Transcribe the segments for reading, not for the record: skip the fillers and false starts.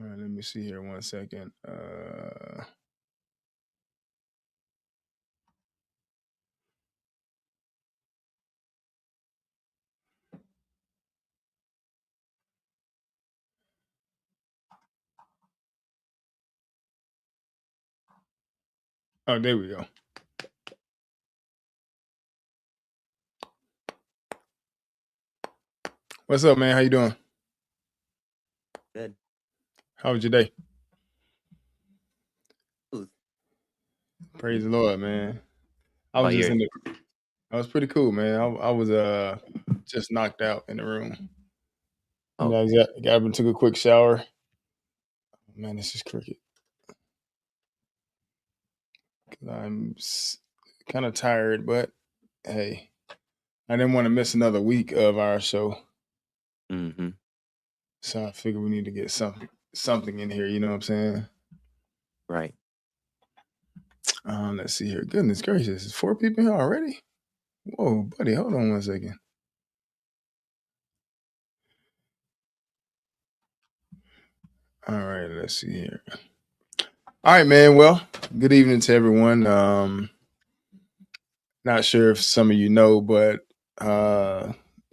All right, let me see here 1 second. Oh, there we go. What's up, man? How you doing? Good. How was your day? Ooh, Praise the Lord, man. I how was about just yours? in the. I was pretty cool, man. I was just knocked out in the room. And I Okay. got up and took a quick shower. Man, this is cricket. 'Cause I'm kind of tired, but hey, I didn't want to miss another week of our show, Mm-hmm. so I figured we need to get something in here. You know what I'm saying? Right. Let's see here. Goodness gracious, is 4 people here already? Whoa, buddy, hold on 1 second. All right, let's see here. All right, man. Well, good evening to everyone. Not sure if some of you know, but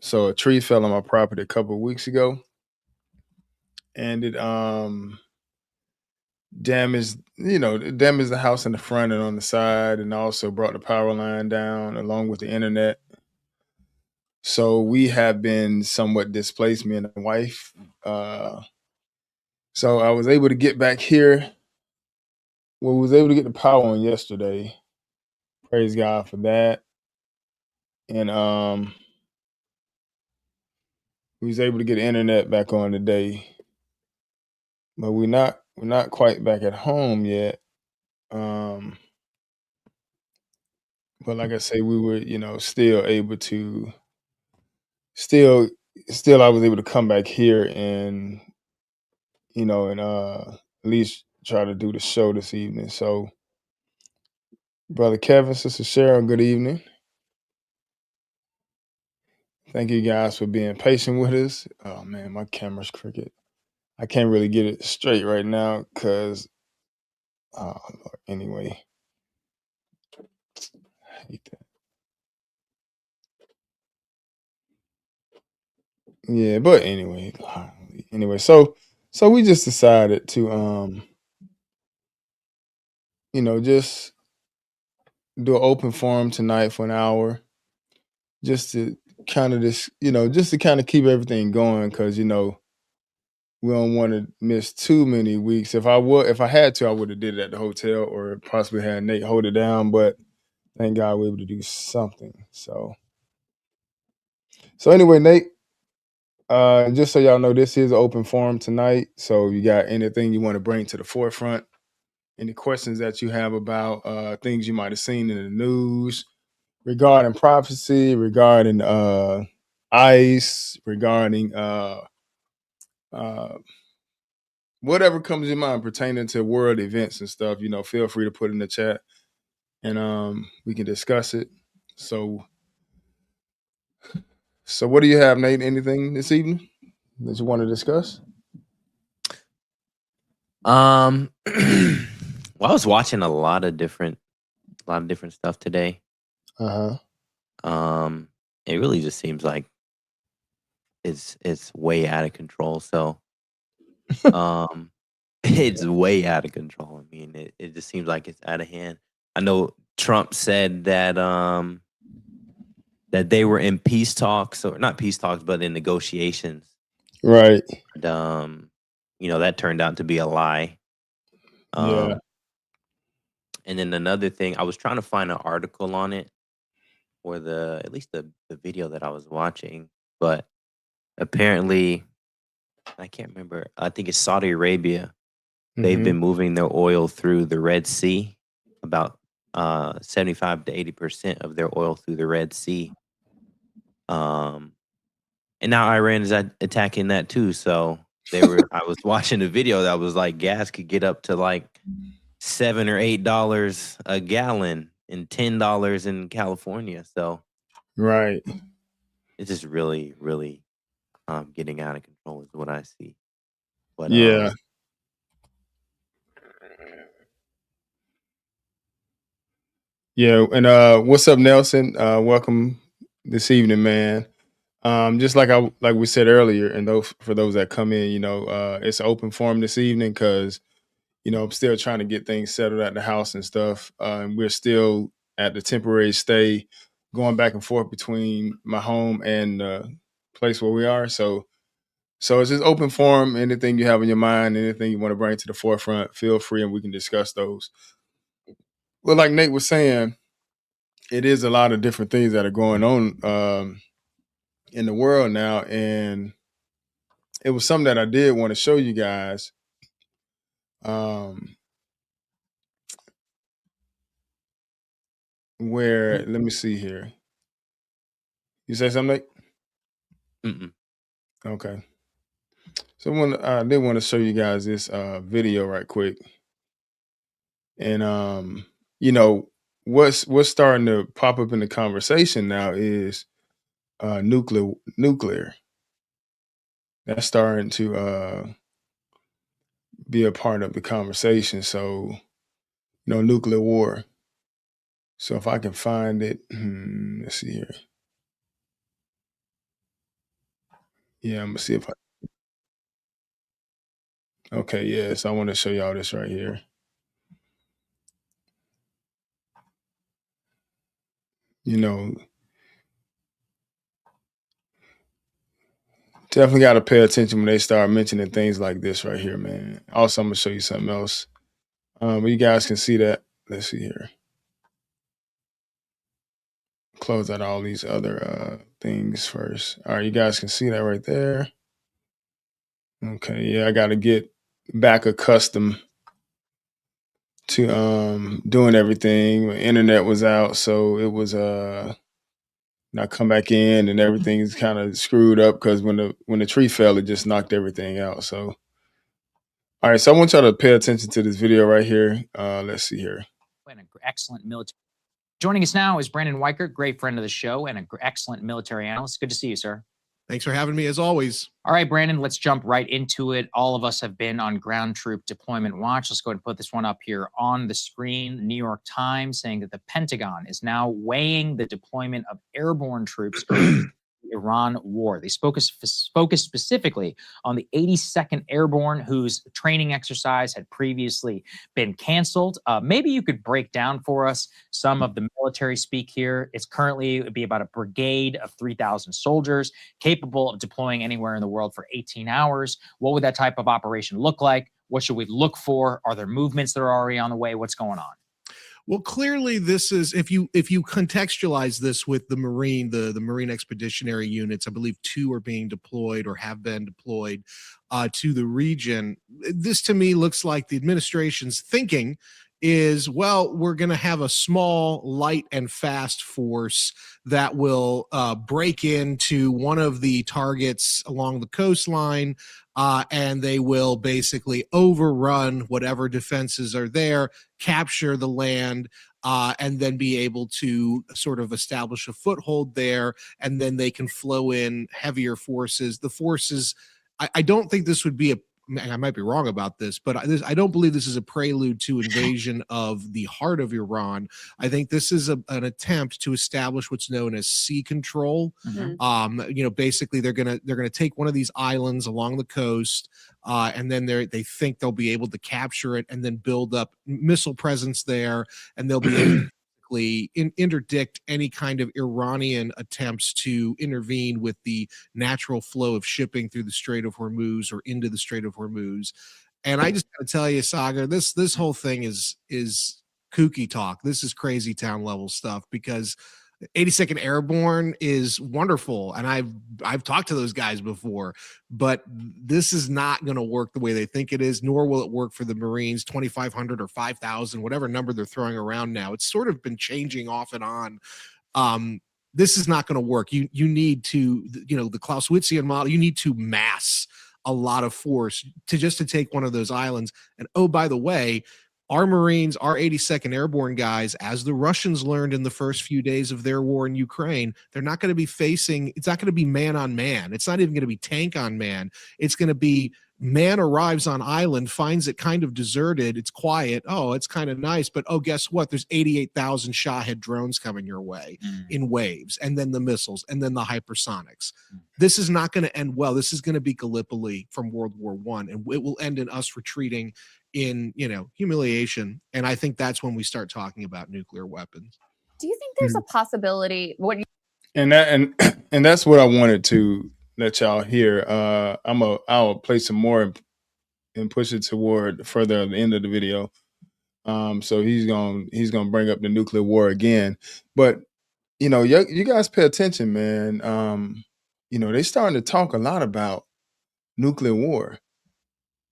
so a tree fell on my property a couple of weeks ago, and it it damaged the house in the front and on the side, and also brought the power line down along with the internet. So we have been somewhat displaced, me and the wife. So I was able to get back here. Well, we was able to get the power on yesterday. Praise God for that. And we was able to get the internet back on today. But we're not quite back at home yet. Um, but like I say, we were, still able to still still I was able to come back here and at least try to do the show this evening. So Brother Kevin, Sister Cheryl, good evening. Thank you guys for being patient with us. Oh man, my camera's crooked. I can't really get it straight right now because oh Lord, anyway. I hate that. Yeah, but anyway, so we just decided to just do an open forum tonight for an hour, just to kind of just to kind of keep everything going, because we don't want to miss too many weeks. If I had to, I would have did it at the hotel or possibly had Nate hold it down, but thank God we were able to do something. So anyway, Nate, just so y'all know, this is an open forum tonight. So you got anything you want to bring to the forefront, any questions that you have about things you might have seen in the news regarding prophecy, regarding ICE, regarding uh, whatever comes to your mind pertaining to world events and stuff, feel free to put in the chat and we can discuss it. So, so what do you have, Nate? Anything this evening that you want to discuss? Well, I was watching a lot of different stuff today. Uh huh. Um, it really just seems like it's way out of control. So, um, it's way out of control. I mean, it just seems like it's out of hand. I know Trump said that they were in peace talks, or not peace talks, but in negotiations. Right. And, that turned out to be a lie. Yeah. Um, and then another thing, I was trying to find an article on it, or at least the video that I was watching, but apparently I can't remember. I think it's Saudi Arabia. They've Mm-hmm. been moving their oil through the Red Sea, about 75 to 80% of their oil through the Red Sea. Um, and now Iran is attacking that too. So I was watching a video that was like gas could get up to like $7 or $8 a gallon and $10 in California. So Right. it's just really, really getting out of control is what I see. But Yeah. Yeah, and what's up, Nelson? Welcome this evening, man. Just like we said earlier, and those for those that come in, it's an open forum this evening because I'm still trying to get things settled at the house and stuff. And we're still at the temporary stay, going back and forth between my home and the place where we are. So it's just open forum. Anything you have in your mind, anything you want to bring to the forefront, feel free, and we can discuss those. Well, like Nate was saying, it is a lot of different things that are going on in the world now, and it was something that I did want to show you guys. Um, where let me see here. You say something? Nate? Mm-mm. Okay. So I did want to show you guys this video right quick, and you know, what's starting to pop up in the conversation now is nuclear. That's starting to be a part of the conversation. So nuclear war. So if I can find it, let's see here. Yeah, I'm gonna see if I. Okay, yeah. So I want to show y'all this right here. You know, definitely got to pay attention when they start mentioning things like this right here, man. Also, I'm gonna show you something else. But you guys can see that. Let's see here. Close out all these other things first. All right, you guys can see that right there. Okay, yeah, I got to get back accustomed to doing everything. The internet was out, so it was I come back in and everything's kind of screwed up because when the tree fell, it just knocked everything out. So all right, so I want y'all to pay attention to this video right here. Let's see here. And an excellent military. Joining us now is Brandon Weichert, great friend of the show and an excellent military analyst. Good to see you, sir. Thanks for having me, as always. All right, Brandon, let's jump right into it. All of us have been on ground troop deployment watch. Let's go ahead and put this one up here on the screen. New York Times saying that the Pentagon is now weighing the deployment of airborne troops Iran war. They focused specifically on the 82nd Airborne, whose training exercise had previously been canceled. Maybe you could break down for us some of the military speak here. It would be about a brigade of 3,000 soldiers capable of deploying anywhere in the world for 18 hours. What would that type of operation look like? What should we look for? Are there movements that are already on the way? What's going on? Well, clearly this is, if you contextualize this with the Marine Expeditionary Units, I believe 2 are being deployed or have been deployed to the region. This to me looks like the administration's thinking is, well, we're going to have a small, light, and fast force that will break into one of the targets along the coastline, and they will basically overrun whatever defenses are there, capture the land, and then be able to sort of establish a foothold there, and then they can flow in heavier forces. The forces, I don't think this would be I might be wrong about this, but I don't believe this is a prelude to invasion of the heart of Iran. I think this is an attempt to establish what's known as sea control. Mm-hmm. Basically they're gonna take one of these islands along the coast, and then they think they'll be able to capture it and then build up missile presence there, and they'll be able interdict any kind of Iranian attempts to intervene with the natural flow of shipping through the Strait of Hormuz or into the Strait of Hormuz. And I just gotta tell you, Sagar, this whole thing is kooky talk. This is crazy town level stuff, because 82nd Airborne is wonderful, and I've talked to those guys before, but this is not going to work the way they think it is, nor will it work for the Marines. 2,500 or 5,000, whatever number they're throwing around now. It's sort of been changing off and on. This is not going to work. You need to, the Clausewitzian model. You need to mass a lot of force to take one of those islands. And oh, by the way, our Marines, our 82nd Airborne guys, as the Russians learned in the first few days of their war in Ukraine, they're not going to be it's not going to be man on man. It's not even going to be tank on man. It's going to be Man arrives on island, finds it kind of deserted. It's quiet. Oh, it's kind of nice. But oh, guess what? There's 88,000 Shahed drones coming your way in waves, and then the missiles, and then the hypersonics. This is not going to end well. This is going to be Gallipoli from World War I, and it will end in us retreating in, humiliation. And I think that's when we start talking about nuclear weapons. Do you think there's a possibility? And that's what I wanted to let y'all hear. I'll play some more and push it toward further at the end of the video. So he's gonna bring up the nuclear war again. But you guys pay attention, man. They starting to talk a lot about nuclear war.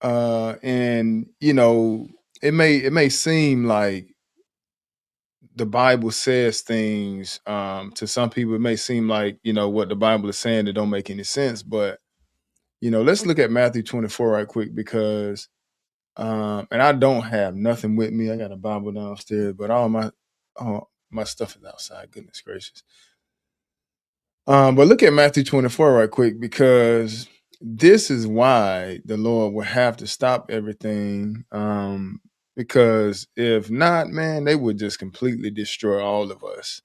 And it may seem like the Bible says things, to some people it may seem like what the Bible is saying that don't make any sense, but let's look at Matthew 24 right quick, because and I don't have nothing with me. I got a Bible downstairs, but all my stuff is outside. Goodness gracious. But look at Matthew 24 right quick, because this is why the Lord will have to stop everything. Because if not, man, they would just completely destroy all of us.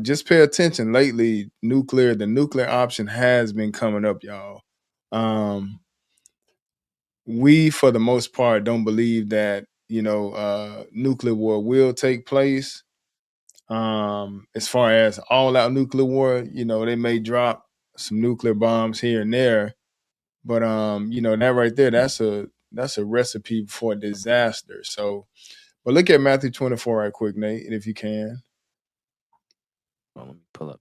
Just pay attention. Lately, the nuclear option has been coming up, y'all. We, for the most part, don't believe that, nuclear war will take place. As far as all out nuclear war, they may drop some nuclear bombs here and there, but that right there, that's a recipe for disaster. So, but look at Matthew 24 right quick, Nate, if you can. Well, let me pull up.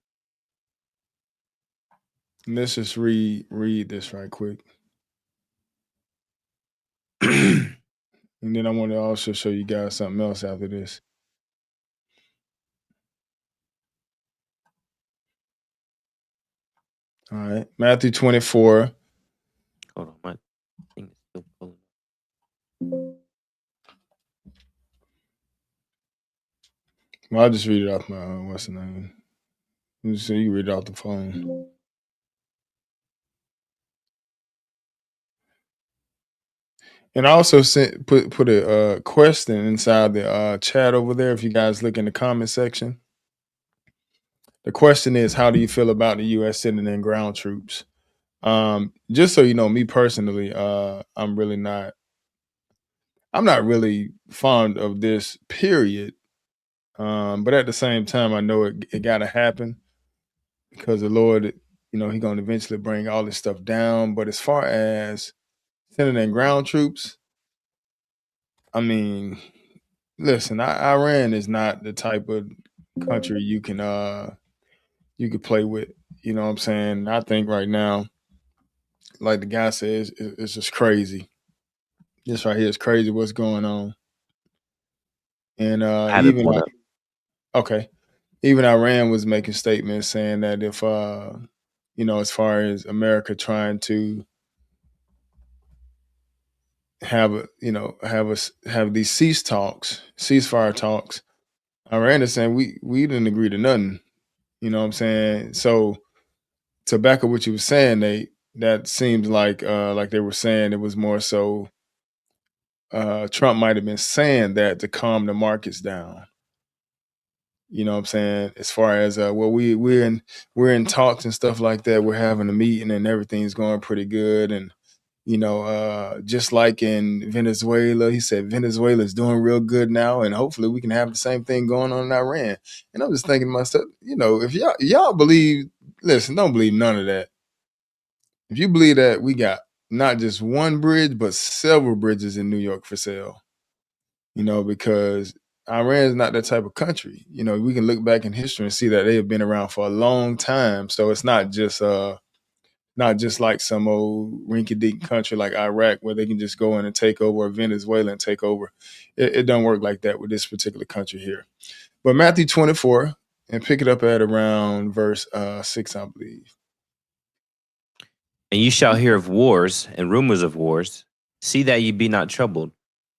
And let's just read this right quick. And then I want to also show you guys something else after this. All right, Matthew 24. Hold on, my thing is still pulling. Well, I'll just read it off my what's the name? So you read it off the phone. And I also put a question inside the chat over there. If you guys look in the comment section, the question is, how do you feel about the U.S. sending in ground troops? Just so you know, me personally, I'm not really fond of this period. But at the same time, I know it got to happen, because the Lord, He's going to eventually bring all this stuff down. But as far as sending in ground troops, I mean, listen, Iran is not the type of country you can play with. You know what I'm saying? I think right now, like the guy says, it's just crazy. This right here is crazy what's going on. And I have it pulled up. Okay. Even Iran was making statements saying that if as far as America trying to have these ceasefire talks, Iran is saying we didn't agree to nothing. You know what I'm saying? So to back up what you were saying, that seems like they were saying it was more so Trump might have been saying that to calm the markets down. You know what I'm saying? As far as we're in talks and stuff like that. We're having a meeting and everything's going pretty good. And just like in Venezuela, he said Venezuela is doing real good now, and hopefully we can have the same thing going on in Iran. And I'm just thinking to myself, if y'all believe, listen, don't believe none of that. If you believe that we got not just one bridge, but several bridges in New York for sale, because Iran is not that type of country. We can look back in history and see that they have been around for a long time. So it's not just like some old rinky-dink country like Iraq where they can just go in and take over, or Venezuela and take over. It don't work like that with this particular country here. But Matthew 24, and pick it up at around verse 6, I believe. And you shall hear of wars and rumors of wars. See that ye be not troubled.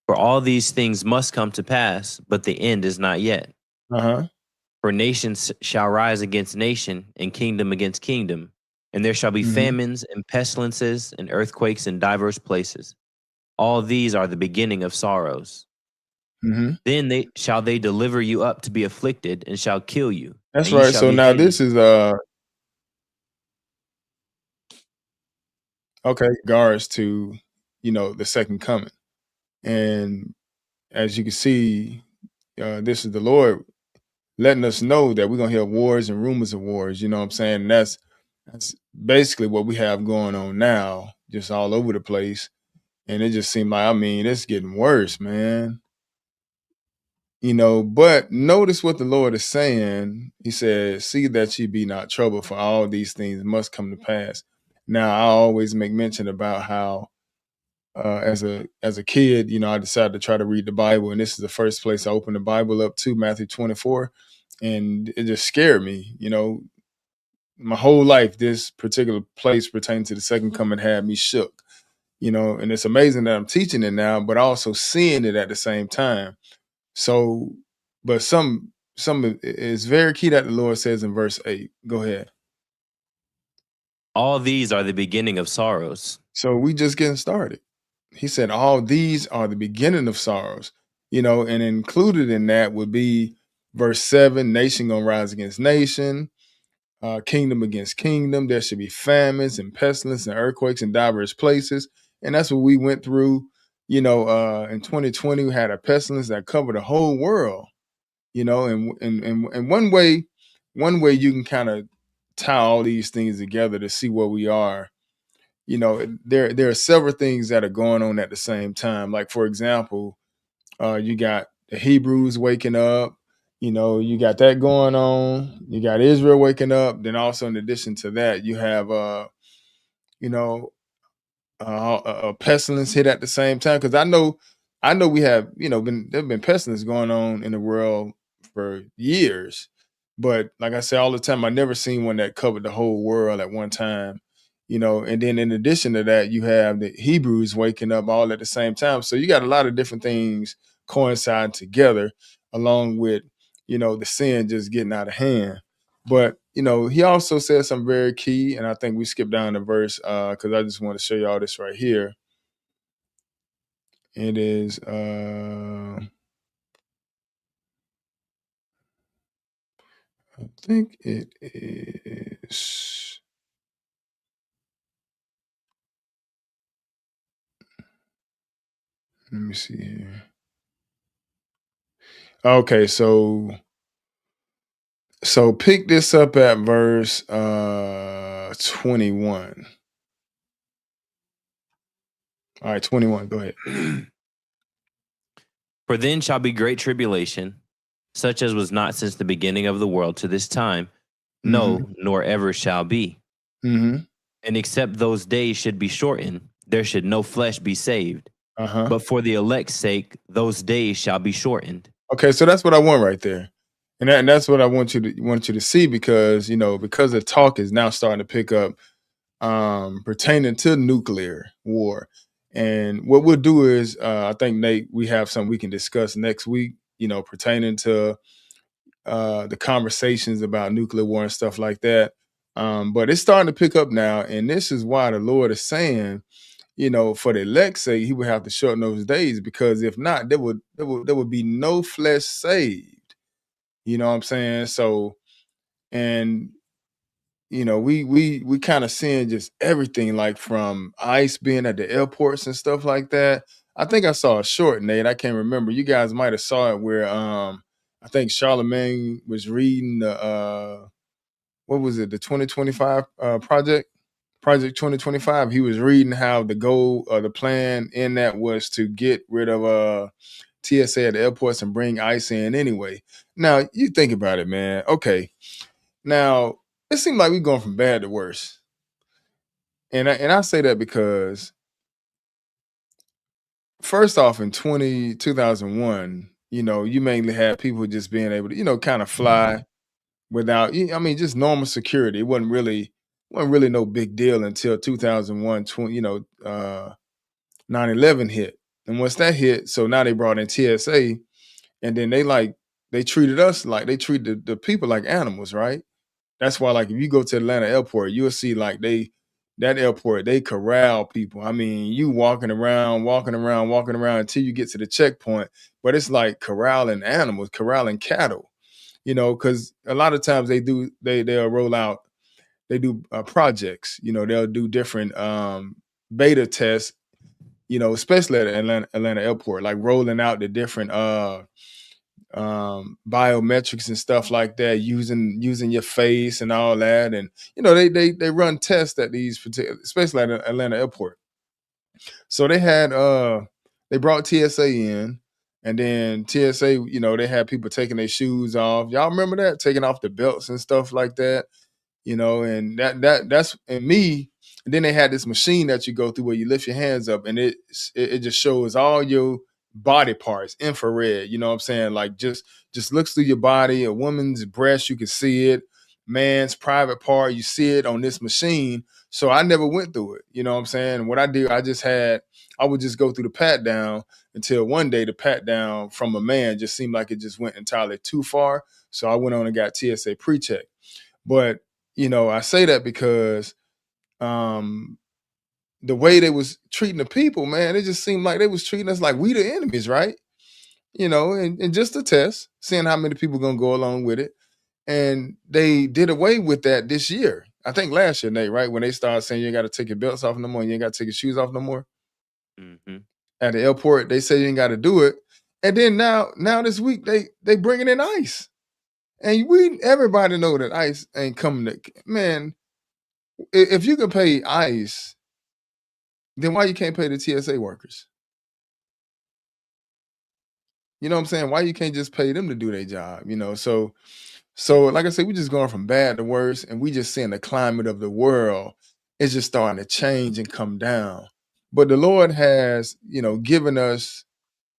For all these things must come to pass, but the end is not yet. Uh-huh. For nations shall rise against nation, and kingdom against kingdom. And there shall be Mhm. famines and pestilences and earthquakes in diverse places. All these are the beginning of sorrows. Mhm. Then they deliver you up to be afflicted and shall kill you. That's And ye right. shall So be now hated. this is okay, regards to, the second coming. And as you can see, this is the Lord letting us know that we're gonna hear wars and rumors of wars, you know what I'm saying? And that's basically what we have going on now, just all over the place. And it just seemed like, I mean, it's getting worse, man. But notice what the Lord is saying. He says, see that ye be not troubled, for all these things must come to pass. Now, I always make mention about how as a kid, I decided to try to read the Bible, and this is the first place I opened the Bible up to, Matthew 24, and it just scared me. My whole life, this particular place pertaining to the second coming had me shook. And it's amazing that I'm teaching it now, but also seeing it at the same time. So, but some it's very key that the Lord says in verse 8. Go ahead. All these are the beginning of sorrows. So we just getting started. He said, all these are the beginning of sorrows, and included in that would be verse 7, nation gonna rise against nation, kingdom against kingdom. There should be famines and pestilence and earthquakes in diverse places. And that's what we went through. In 2020, we had a pestilence that covered the whole world, and one way you can kind of tie all these things together to see where we are. There are several things that are going on at the same time. Like, for example, you got the Hebrews waking up. You got that going on. You got Israel waking up. Then also, in addition to that, you have you know, a pestilence hit at the same time. Because I know we have there've been pestilence going on in the world for years, but like I say all the time, I never seen one that covered the whole world at one time. And then in addition to that, you have the Hebrews waking up all at the same time. So you got a lot of different things coincide together, along with the sin just getting out of hand. But he also said something very key, and I think we skipped down the verse because I just want to show you all this right here. It is I think it is. Let me see here. Okay, so pick this up at verse 21. All right, 21. Go ahead. For then shall be great tribulation, such as was not since the beginning of the world to this time, no, nor ever shall be. Mm-hmm. And except those days should be shortened, there should no flesh be saved. Uh-huh. But for the elect's sake, those days shall be shortened. Okay, so that's what I want right there. And that's what I want you to see, because because the talk is now starting to pick up pertaining to nuclear war. And what we'll do is, I think, Nate, we have something we can discuss next week, pertaining to the conversations about nuclear war and stuff like that. But it's starting to pick up now. And this is why the Lord is saying, for the elect's sake, he would have to shorten those days, because if not, there would be no flesh saved. You know what I'm saying? So, and we kind of seeing just everything, like from ICE being at the airports and stuff like that. I think I saw a short, Nate. I can't remember. You guys might have saw it where I think Charlemagne was reading the what was it, the 2025 project 2025. He was reading how the goal the plan in that was to get rid of TSA at the airports and bring ICE in anyway. Now you think about it, man. Okay, now it seems like we're going from bad to worse. And I say that because first off, in 2001, you mainly had people just being able to, kind of fly without, I mean, just normal security. It wasn't really no big deal until 2001, 9/11 hit. And once that hit, so now they brought in TSA, and then they treated us like they treated the people like animals, right? that's why, like, if you go to Atlanta airport, you'll see like that airport, they corral people. I mean, you walking around until you get to the checkpoint, but it's like corralling animals, corralling cattle, because a lot of times they'll roll out, they do projects, they'll do different beta tests, especially at Atlanta airport, like rolling out the different biometrics and stuff like that, using your face and all that. And they run tests at these particular, especially at Atlanta airport. So they brought TSA in, and then TSA, they had people taking their shoes off. Y'all remember that, taking off the belts and stuff like that, and that's and me. And then they had this machine that you go through where you lift your hands up, and it just shows all your body parts, infrared. You know what I'm saying? Like just looks through your body. A woman's breast, you can see it. Man's private part, you see it on this machine. So I never went through it. You know what I'm saying? What I do, I would just go through the pat down until one day the pat down from a man just seemed like it just went entirely too far. So I went on and got TSA pre-check. But I say that because the way they was treating the people, man, it just seemed like they was treating us like we the enemies, right? And just a test, seeing how many people gonna go along with it. And they did away with that this year. I think last year, Nate, right? When they started saying you ain't got to take your belts off no more, you ain't got to take your shoes off no more. Mm-hmm. At the airport, they say you ain't got to do it. And then now this week, they bringing in ICE. And everybody know that ICE ain't coming to, man, if you can pay ICE, then why you can't pay the TSA workers? You know what I'm saying? Why you can't just pay them to do their job? So like I said, we just going from bad to worse, and we just seeing the climate of the world is just starting to change and come down. But the Lord has, given us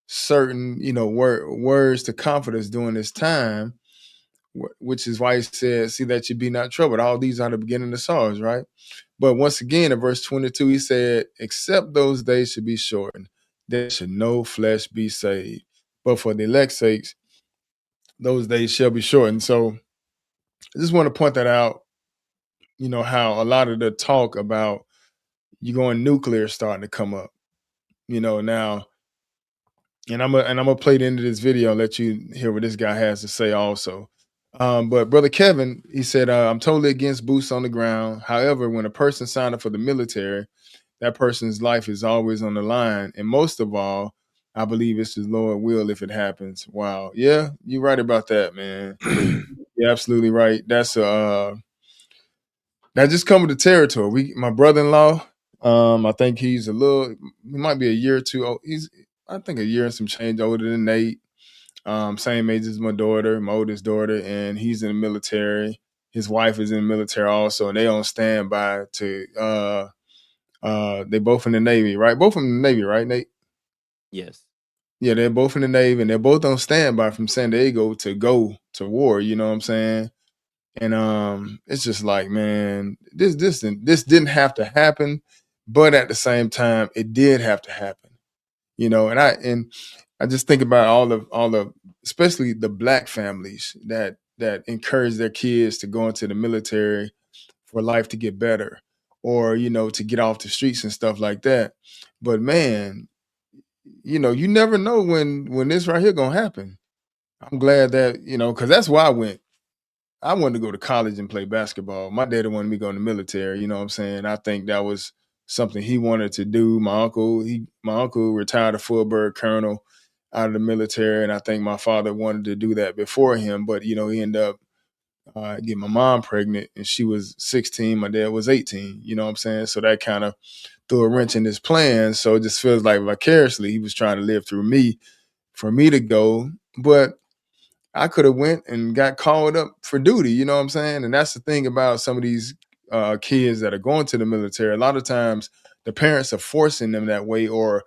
certain, words to comfort us during this time, which is why he said, see that you be not troubled. All these are the beginning of sorrows, right? But once again, in verse 22, he said, except those days should be shortened, there should no flesh be saved. But for the elect's sakes, those days shall be shortened. So I just want to point that out, how a lot of the talk about you going nuclear is starting to come up, now. And I'm gonna play the end of this video and let you hear what this guy has to say also. But Brother Kevin, he said, I'm totally against boots on the ground. However, when a person signed up for the military, that person's life is always on the line. And most of all, I believe it's his Lord will if it happens. Wow. Yeah, you're right about that, man. You're absolutely right. That just come with the territory. My brother-in-law, I think he might be a year or two old. I think a year and some change older than Nate. Same age as my daughter, my oldest daughter, and he's in the military. His wife is in the military also, and they on standby to they both in the Navy, right? Both in the Navy, right, Nate? Yes. Yeah, they're both in the Navy, and they're both on standby from San Diego to go to war, you know what I'm saying? And it's just like, man, this didn't have to happen, but at the same time, it did have to happen. And I just think about all the especially the Black families that encourage their kids to go into the military for life to get better, or to get off the streets and stuff like that. But man, you never know when this right here gonna happen. I'm glad that because that's why I went. I wanted to go to college and play basketball. My daddy wanted me to go in the military. You know what I'm saying? I think that was something he wanted to do. My uncle retired a full-bird colonel out of the military, and I think my father wanted to do that before him. But he ended up getting my mom pregnant, and she was 16. My dad was 18. You know what I'm saying? So that kind of threw a wrench in his plans. So it just feels like vicariously he was trying to live through me for me to go. But I could have went and got called up for duty, you know what I'm saying? And that's the thing about some of these kids that are going to the military. A lot of times the parents are forcing them that way or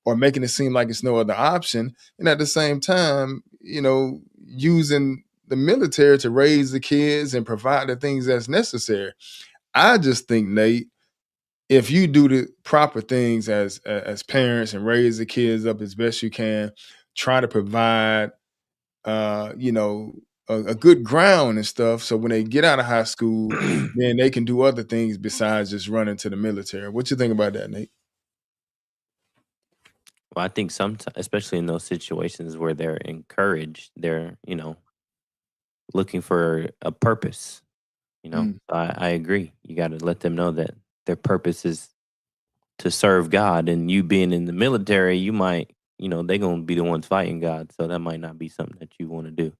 making it seem like it's no other option. And at the same time, using the military to raise the kids and provide the things that's necessary. I just think, Nate, if you do the proper things as parents and raise the kids up as best you can, try to provide a good ground and stuff. So when they get out of high school, then they can do other things besides just running to the military. What you think about that, Nate? Well, I think sometimes, especially in those situations where they're encouraged, they're, looking for a purpose. Mm, I agree. You got to let them know that their purpose is to serve God, and you being in the military, you might, they're going to be the ones fighting God. So that might not be something that you want to do.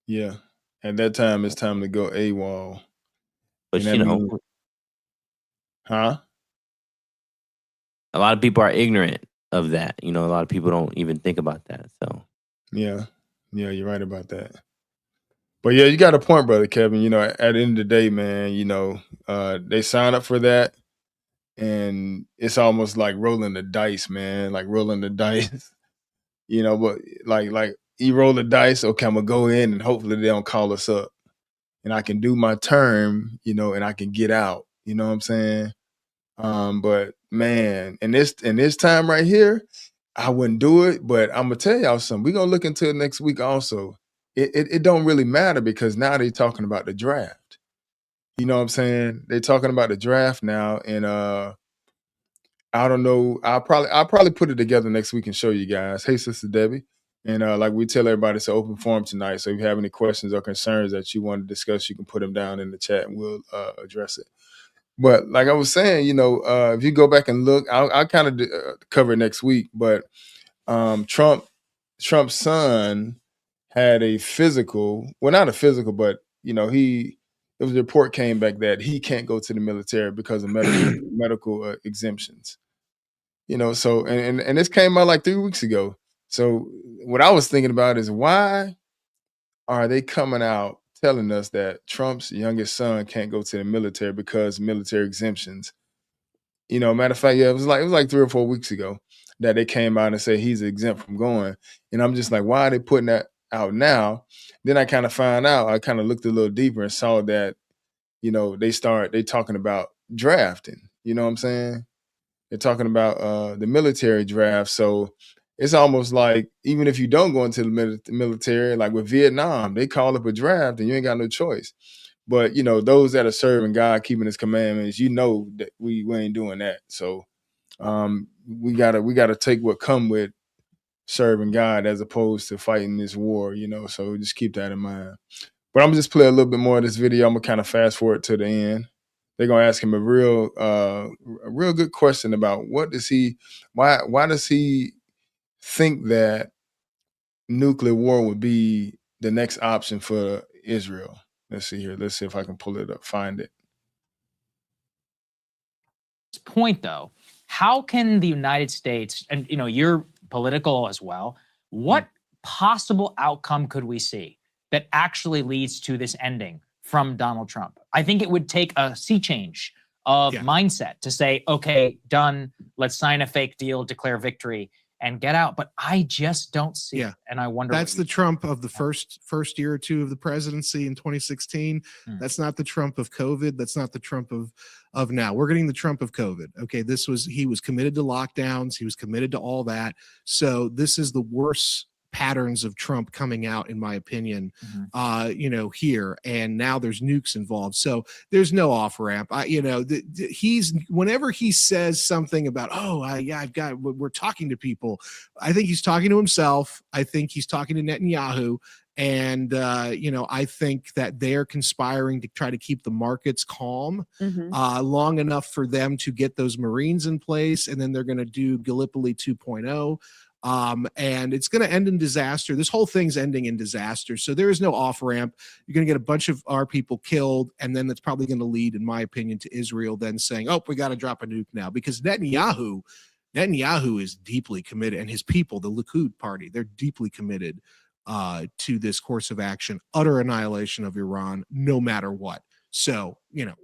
yeah. At that time, it's time to go AWOL. But, And that means, huh? a lot of people are ignorant of that. A lot of people don't even think about that. So, Yeah. Yeah, you're right about that. But yeah, you got a point, brother Kevin. At the end of the day, man, they sign up for that, and it's almost like rolling the dice, man. Like rolling the dice, but like you roll the dice, okay, I'm gonna go in and hopefully they don't call us up. And I can do my term, and I can get out. You know what I'm saying? But man, in this time right here, I wouldn't do it. But I'm gonna tell y'all something. We're gonna look into it next week also. It don't really matter because now they're talking about the draft. You know what I'm saying? They're talking about the draft now, and I don't know. I'll probably put it together next week and show you guys. Hey, Sister Debbie. And like we tell everybody, it's an open forum tonight. So if you have any questions or concerns that you want to discuss, you can put them down in the chat and we'll address it. But like I was saying, if you go back and look, I'll kind of cover it next week. But Trump's son had a physical, well, not a physical, but it was a report came back that he can't go to the military because of medical exemptions. So and this came out like 3 weeks ago. So what I was thinking about is why are they coming out telling us that Trump's youngest son can't go to the military because military exemptions? Matter of fact, yeah, it was like 3 or 4 weeks ago that they came out and said he's exempt from going. And I'm just like, why are they putting that out now? Then I kind of found out, I kind of looked a little deeper and saw that, they talking about drafting. You know what I'm saying? They're talking about the military draft. So it's almost like even if you don't go into the military, like with Vietnam, they call up a draft and you ain't got no choice. But those that are serving God, keeping His commandments, that we ain't doing that. So we gotta take what come with serving God as opposed to fighting this war. So just keep that in mind. But I'm gonna just play a little bit more of this video. I'm gonna kind of fast forward to the end. They're gonna ask him a real good question about why does he think that nuclear war would be the next option for Israel? Let's see here. Let's see if I can pull it up, find it. Point though, how can the United States, and you're political as well, what possible outcome could we see that actually leads to this ending from Donald Trump? I think it would take a sea change of mindset to say, okay, done, let's sign a fake deal, declare victory, and get out. But I just don't see it. And I wonder, that's the Trump of the first year or two of the presidency in 2016. That's not the Trump of COVID. That's not the Trump of now. We're getting the Trump of COVID. Okay, he was committed to lockdowns. He was committed to all that. So this is the worst patterns of Trump coming out, in my opinion, here. And now there's nukes involved. So there's no off ramp. Whenever he says something about, we're talking to people, I think he's talking to himself. I think he's talking to Netanyahu. And, I think that they're conspiring to try to keep the markets calm long enough for them to get those Marines in place. And then they're going to do Gallipoli 2.0. And it's going to end in disaster. This whole thing's ending in disaster. So there is no off ramp. You're going to get a bunch of our people killed. And then that's probably going to lead, in my opinion, to Israel then saying, oh, we got to drop a nuke now, because Netanyahu is deeply committed, and his people, the Likud party, they're deeply committed to this course of action, utter annihilation of Iran, no matter what. So,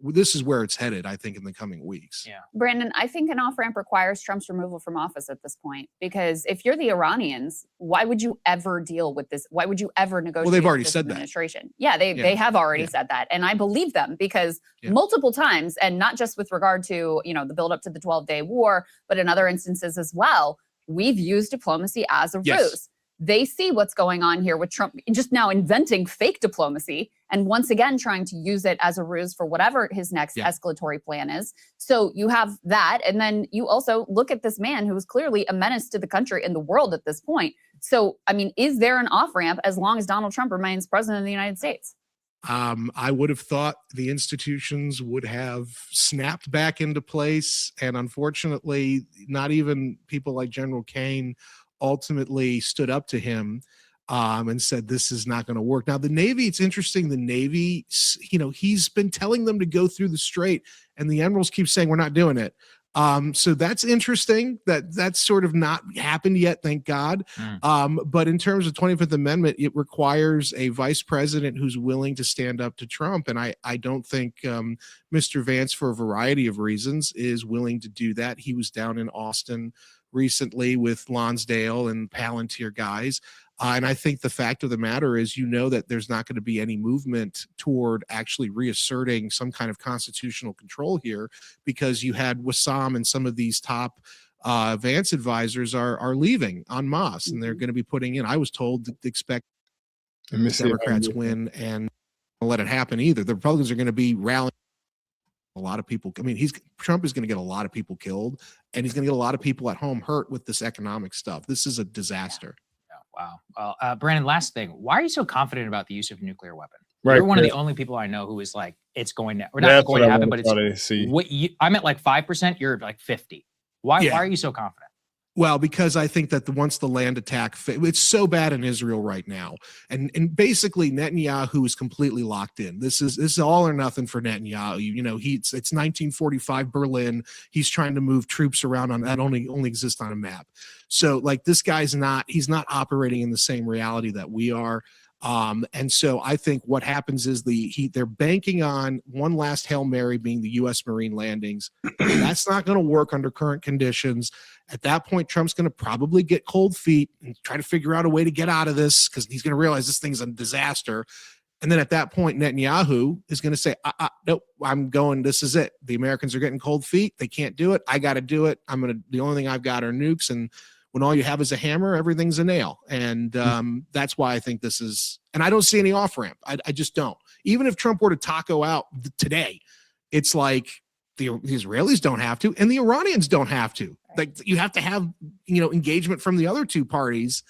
this is where it's headed, I think, in the coming weeks. Yeah. Brandon, I think an off-ramp requires Trump's removal from office at this point, because if you're the Iranians, why would you ever deal with this? Why would you ever negotiate? Well, they've already with this said that. administration? Yeah, they have already said that. And I believe them, because multiple times, and not just with regard to, the build up to the 12-day war, but in other instances as well, we've used diplomacy as a ruse. they see what's going on here with Trump just now inventing fake diplomacy and once again trying to use it as a ruse for whatever his next escalatory plan is. So you have that. And then you also look at this man who is clearly a menace to the country and the world at this point. So, I mean, is there an off-ramp as long as Donald Trump remains president of the United States? I would have thought the institutions would have snapped back into place. And unfortunately, not even people like General Kane ultimately stood up to him and said, this is not going to work. Now, the Navy, it's interesting. The Navy, you know, he's been telling them to go through the strait, and the admirals keep saying, we're not doing it. So that's interesting that that's sort of not happened yet, thank God. But in terms of 25th Amendment, it requires a vice president who's willing to stand up to Trump. And I don't think Mr. Vance, for a variety of reasons, is willing to do that. He was down in Austin recently with Lonsdale and Palantir guys. And I think the fact of the matter is, you know, that there's not going to be any movement toward actually reasserting some kind of constitutional control here, because you had Wassam and some of these top Vance advisors are leaving en masse, and they're going to be putting in. I was told to expect the Democrats win and let it happen either. The Republicans are going to be rallying a lot of people. I mean, Trump is going to get a lot of people killed, and he's going to get a lot of people at home hurt with this economic stuff. This is a disaster. Wow. Well, Brandon, last thing. Why are you so confident about the use of a nuclear weapon? Right. You're one of the only people I know who is like, it's going to, or not going to happen, but it's, I'm at like 5%, you're like 50. Why are you so confident? Well, because I think that once the land attack, it's so bad in Israel right now, and basically Netanyahu is completely locked in. This is all or nothing for Netanyahu. You know, it's 1945 Berlin. He's trying to move troops around on that only exists on a map. So like, this guy's he's not operating in the same reality that we are. And so I think what happens is they're banking on one last Hail Mary being the U.S. Marine landings. That's not going to work under current conditions. At that point, Trump's going to probably get cold feet and try to figure out a way to get out of this, because he's going to realize this thing's a disaster. And then at that point, Netanyahu is going to say, nope, I'm going, this is it. The Americans are getting cold feet. They can't do it. I got to do it. The only thing I've got are nukes. And when all you have is a hammer, everything's a nail. And that's why I think this is, and I don't see any off ramp. I just don't. Even if Trump were to taco out today, it's like the Israelis don't have to, and the Iranians don't have to. Like, you have to have, engagement from the other two parties.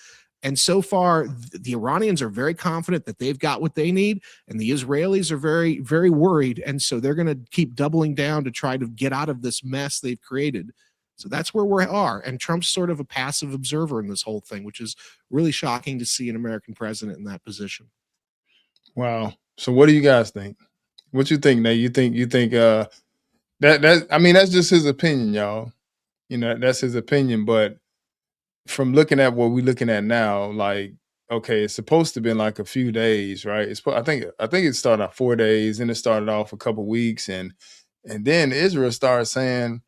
And so far, the Iranians are very confident that they've got what they need, and the Israelis are very, very worried. And so they're going to keep doubling down to try to get out of this mess they've created. So that's where we are. And Trump's sort of a passive observer in this whole thing, which is really shocking to see an American president in that position. Wow. So what do you guys think? What you think, Nate? You think that I mean, that's just his opinion, y'all. That's his opinion. But from looking at what we're looking at now, like, okay, it's supposed to be like a few days, right? I think it started out 4 days, and it started off a couple weeks, and then Israel started saying,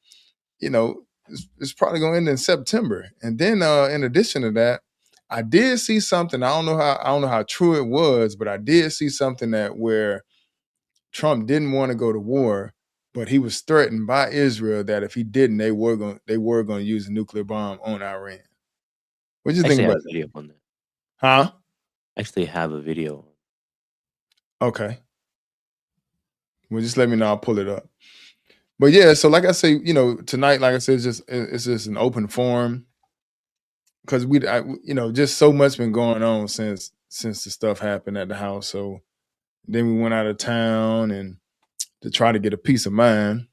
it's probably going to end in September. And then in addition to that, I did see something. I don't know how true it was, but I did see something where Trump didn't want to go to war, but he was threatened by Israel that if he didn't, they were going to use a nuclear bomb on Iran. What do you think about that? Video on that? Huh? Actually, have a video. Okay. Well, just let me know. I'll pull it up. But yeah, so like I say, tonight, like I said, it's just an open forum, because just so much been going on since the stuff happened at the house. So then we went out of town and to try to get a peace of mind.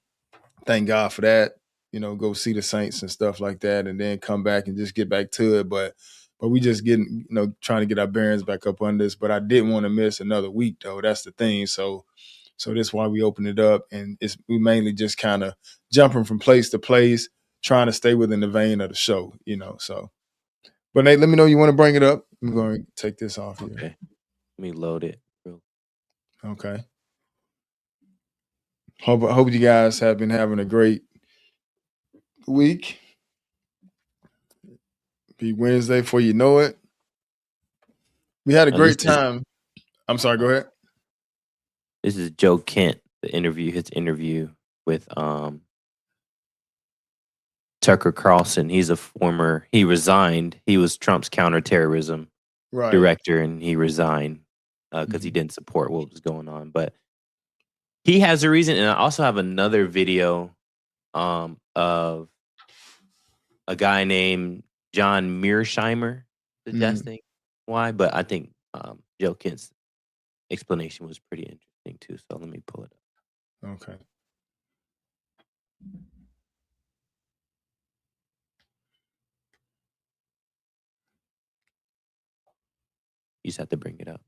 Thank God for that. Go see the Saints and stuff like that, and then come back and just get back to it. But we just getting, trying to get our bearings back up on this. But I didn't want to miss another week, though. That's the thing. So that's why we opened it up, and we mainly just kind of jumping from place to place, trying to stay within the vein of the show, So, but Nate, let me know you want to bring it up. I'm going to take this off here. Okay, let me load it. Okay. Hope you guys have been having a great week. Be Wednesday before you know it. We had a great time. I'm sorry. Go ahead. This is Joe Kent, his interview with Tucker Carlson. He resigned. He was Trump's counterterrorism director, and he resigned because he didn't support what was going on. But he has a reason. And I also have another video of a guy named John Mearsheimer suggesting why. But I think Joe Kent's explanation was pretty interesting too. So let me pull it up. Okay. You just have to bring it up.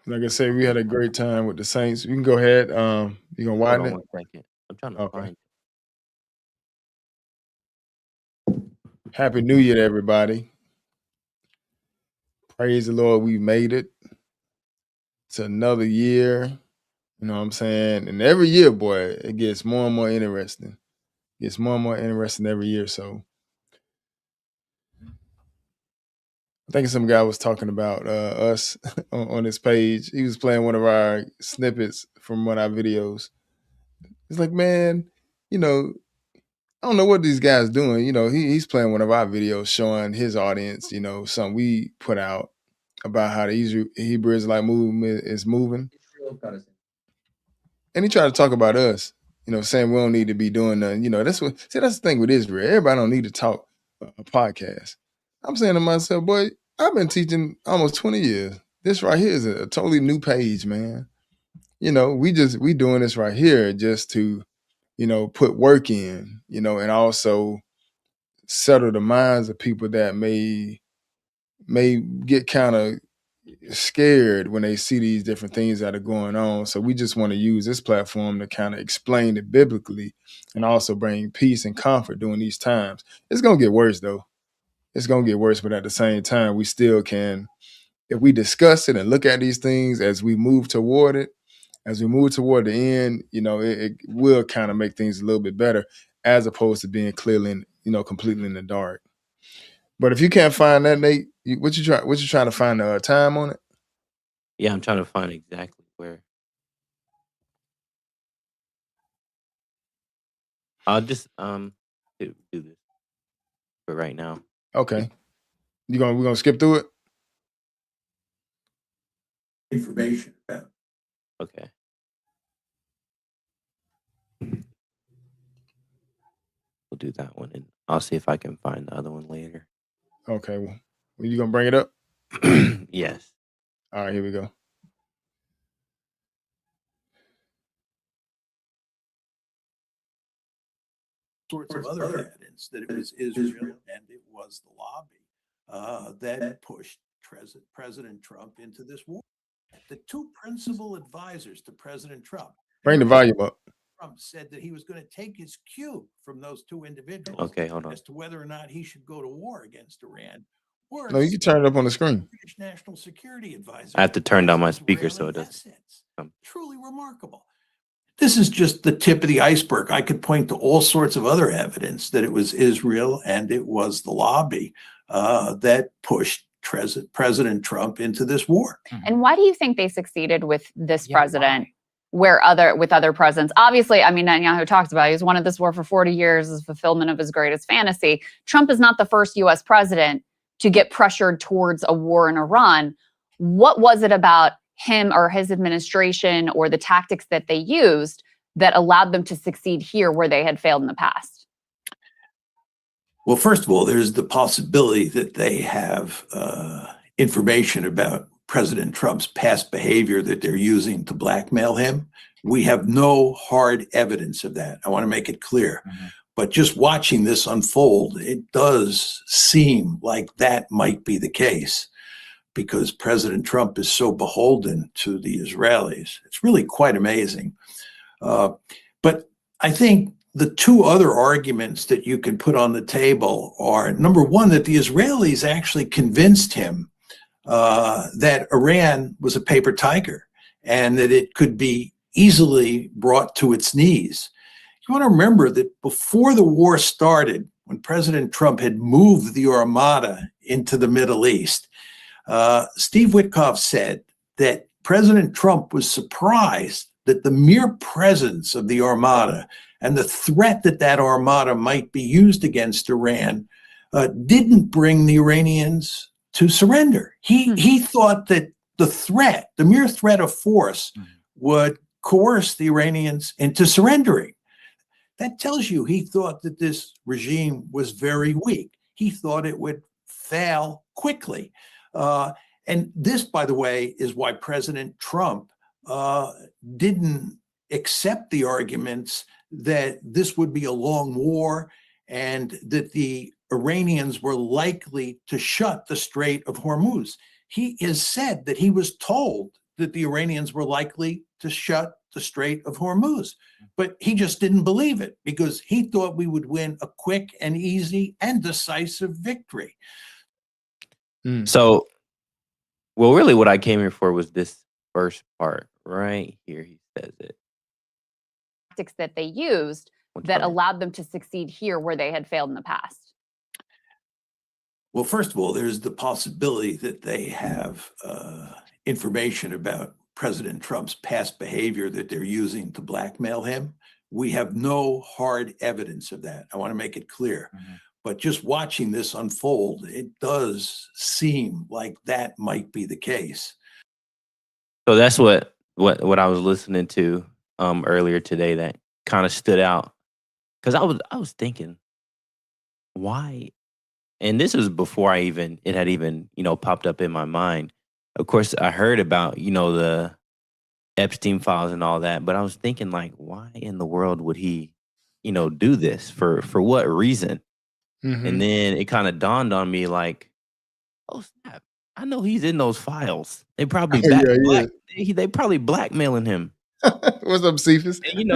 Like I said, we had a great time with the Saints. You can go ahead. You gonna widen it? Hold on 1 second. I'm trying to find it. Happy New Year to everybody. Praise the Lord, we made it. It's another year. You know what I'm saying? And every year, boy, it gets more and more interesting. It gets more and more interesting every year. So I think some guy was talking about us on this page. He was playing one of our snippets from one of our videos. It's like, man, you know, I don't know what these guys doing. You know, he's playing one of our videos showing his audience, you know, something we put out about how the Hebrew Israelite movement is moving. And he tried to talk about us, you know, saying we don't need to be doing nothing. You know, that's the thing with Israel. Everybody don't need to talk a podcast. I'm saying to myself, boy, I've been teaching almost 20 years. This right here is a totally new page, man. You know, we doing this right here just to, you know, put work in, you know, and also settle the minds of people that may get kind of scared when they see these different things that are going on. So we just want to use this platform to kind of explain it biblically and also bring peace and comfort during these times. It's going to get worse though. It's going to get worse, but at the same time, we still can, if we discuss it and look at these things as we move toward it, as we move toward the end, you know, it will kind of make things a little bit better as opposed to being clearly, you know, completely in the dark. But if you can't find that, Nate, what you trying to find the time on it? Yeah, I'm trying to find exactly where. I'll just do this for right now. Okay. We're gonna skip through it? Information about. Okay. We'll do that one, and I'll see if I can find the other one later. Okay. Well, you gonna bring it up? Yes. All right, here we go. Sorts of other evidence that it was Israel and it was the lobby that pushed President Trump into this war. The two principal advisors to President Trump. Bring the volume up. Trump said that he was going to take his cue from those two individuals. Okay, hold on. As to whether or not he should go to war against Iran. No, you can turn it up on the screen. British National Security Advisor. I have to turn down my speaker so it doesn't. Truly remarkable. This is just the tip of the iceberg. I could point to all sorts of other evidence that it was Israel and it was the lobby that pushed President Trump into this war. And why do you think they succeeded with this president? With other presidents? Obviously, I mean, Netanyahu talks about it. He's wanted this war for 40 years as fulfillment of his greatest fantasy. Trump is not the first U.S. president to get pressured towards a war in Iran. What was it about him or his administration or the tactics that they used that allowed them to succeed here where they had failed in the past? Well, first of all, there's the possibility that they have information about President Trump's past behavior that they're using to blackmail him. We have no hard evidence of that. I want to make it clear. But just watching this unfold, it does seem like that might be the case because President Trump is so beholden to the Israelis. It's really quite amazing. But I think the two other arguments that you can put on the table are, number one, that the Israelis actually convinced him that Iran was a paper tiger and that it could be easily brought to its knees. You want to remember that before the war started, when President Trump had moved the Armada into the Middle East, Steve Witkoff said that President Trump was surprised that the mere presence of the Armada and the threat that that Armada might be used against Iran didn't bring the Iranians to surrender. He thought that the mere threat of force would coerce the Iranians into surrendering. That tells you he thought that this regime was very weak. He thought it would fail quickly. And this, by the way, is why President Trump didn't accept the arguments that this would be a long war and that the Iranians were likely to shut the Strait of Hormuz. He has said that he was told that the Iranians were likely to shut the Strait of Hormuz, but he just didn't believe it because he thought we would win a quick and easy and decisive victory. So, well, really what I came here for was this first part right here. He says it. Tactics that they used that allowed them to succeed here where they had failed in the past. Well, first of all, there's the possibility that they have information about President Trump's past behavior that they're using to blackmail him. We have no hard evidence of that. I want to make it clear. But just watching this unfold, it does seem like that might be the case. So that's what I was listening to earlier today that kind of stood out. Because I was thinking, why? And this was before it had even, popped up in my mind. Of course, I heard about, the Epstein files and all that, but I was thinking, like, why in the world would he, do this? For what reason? And then it kind of dawned on me, like, oh snap! I know he's in those files. They probably they probably blackmailing him. What's up, Cephas? And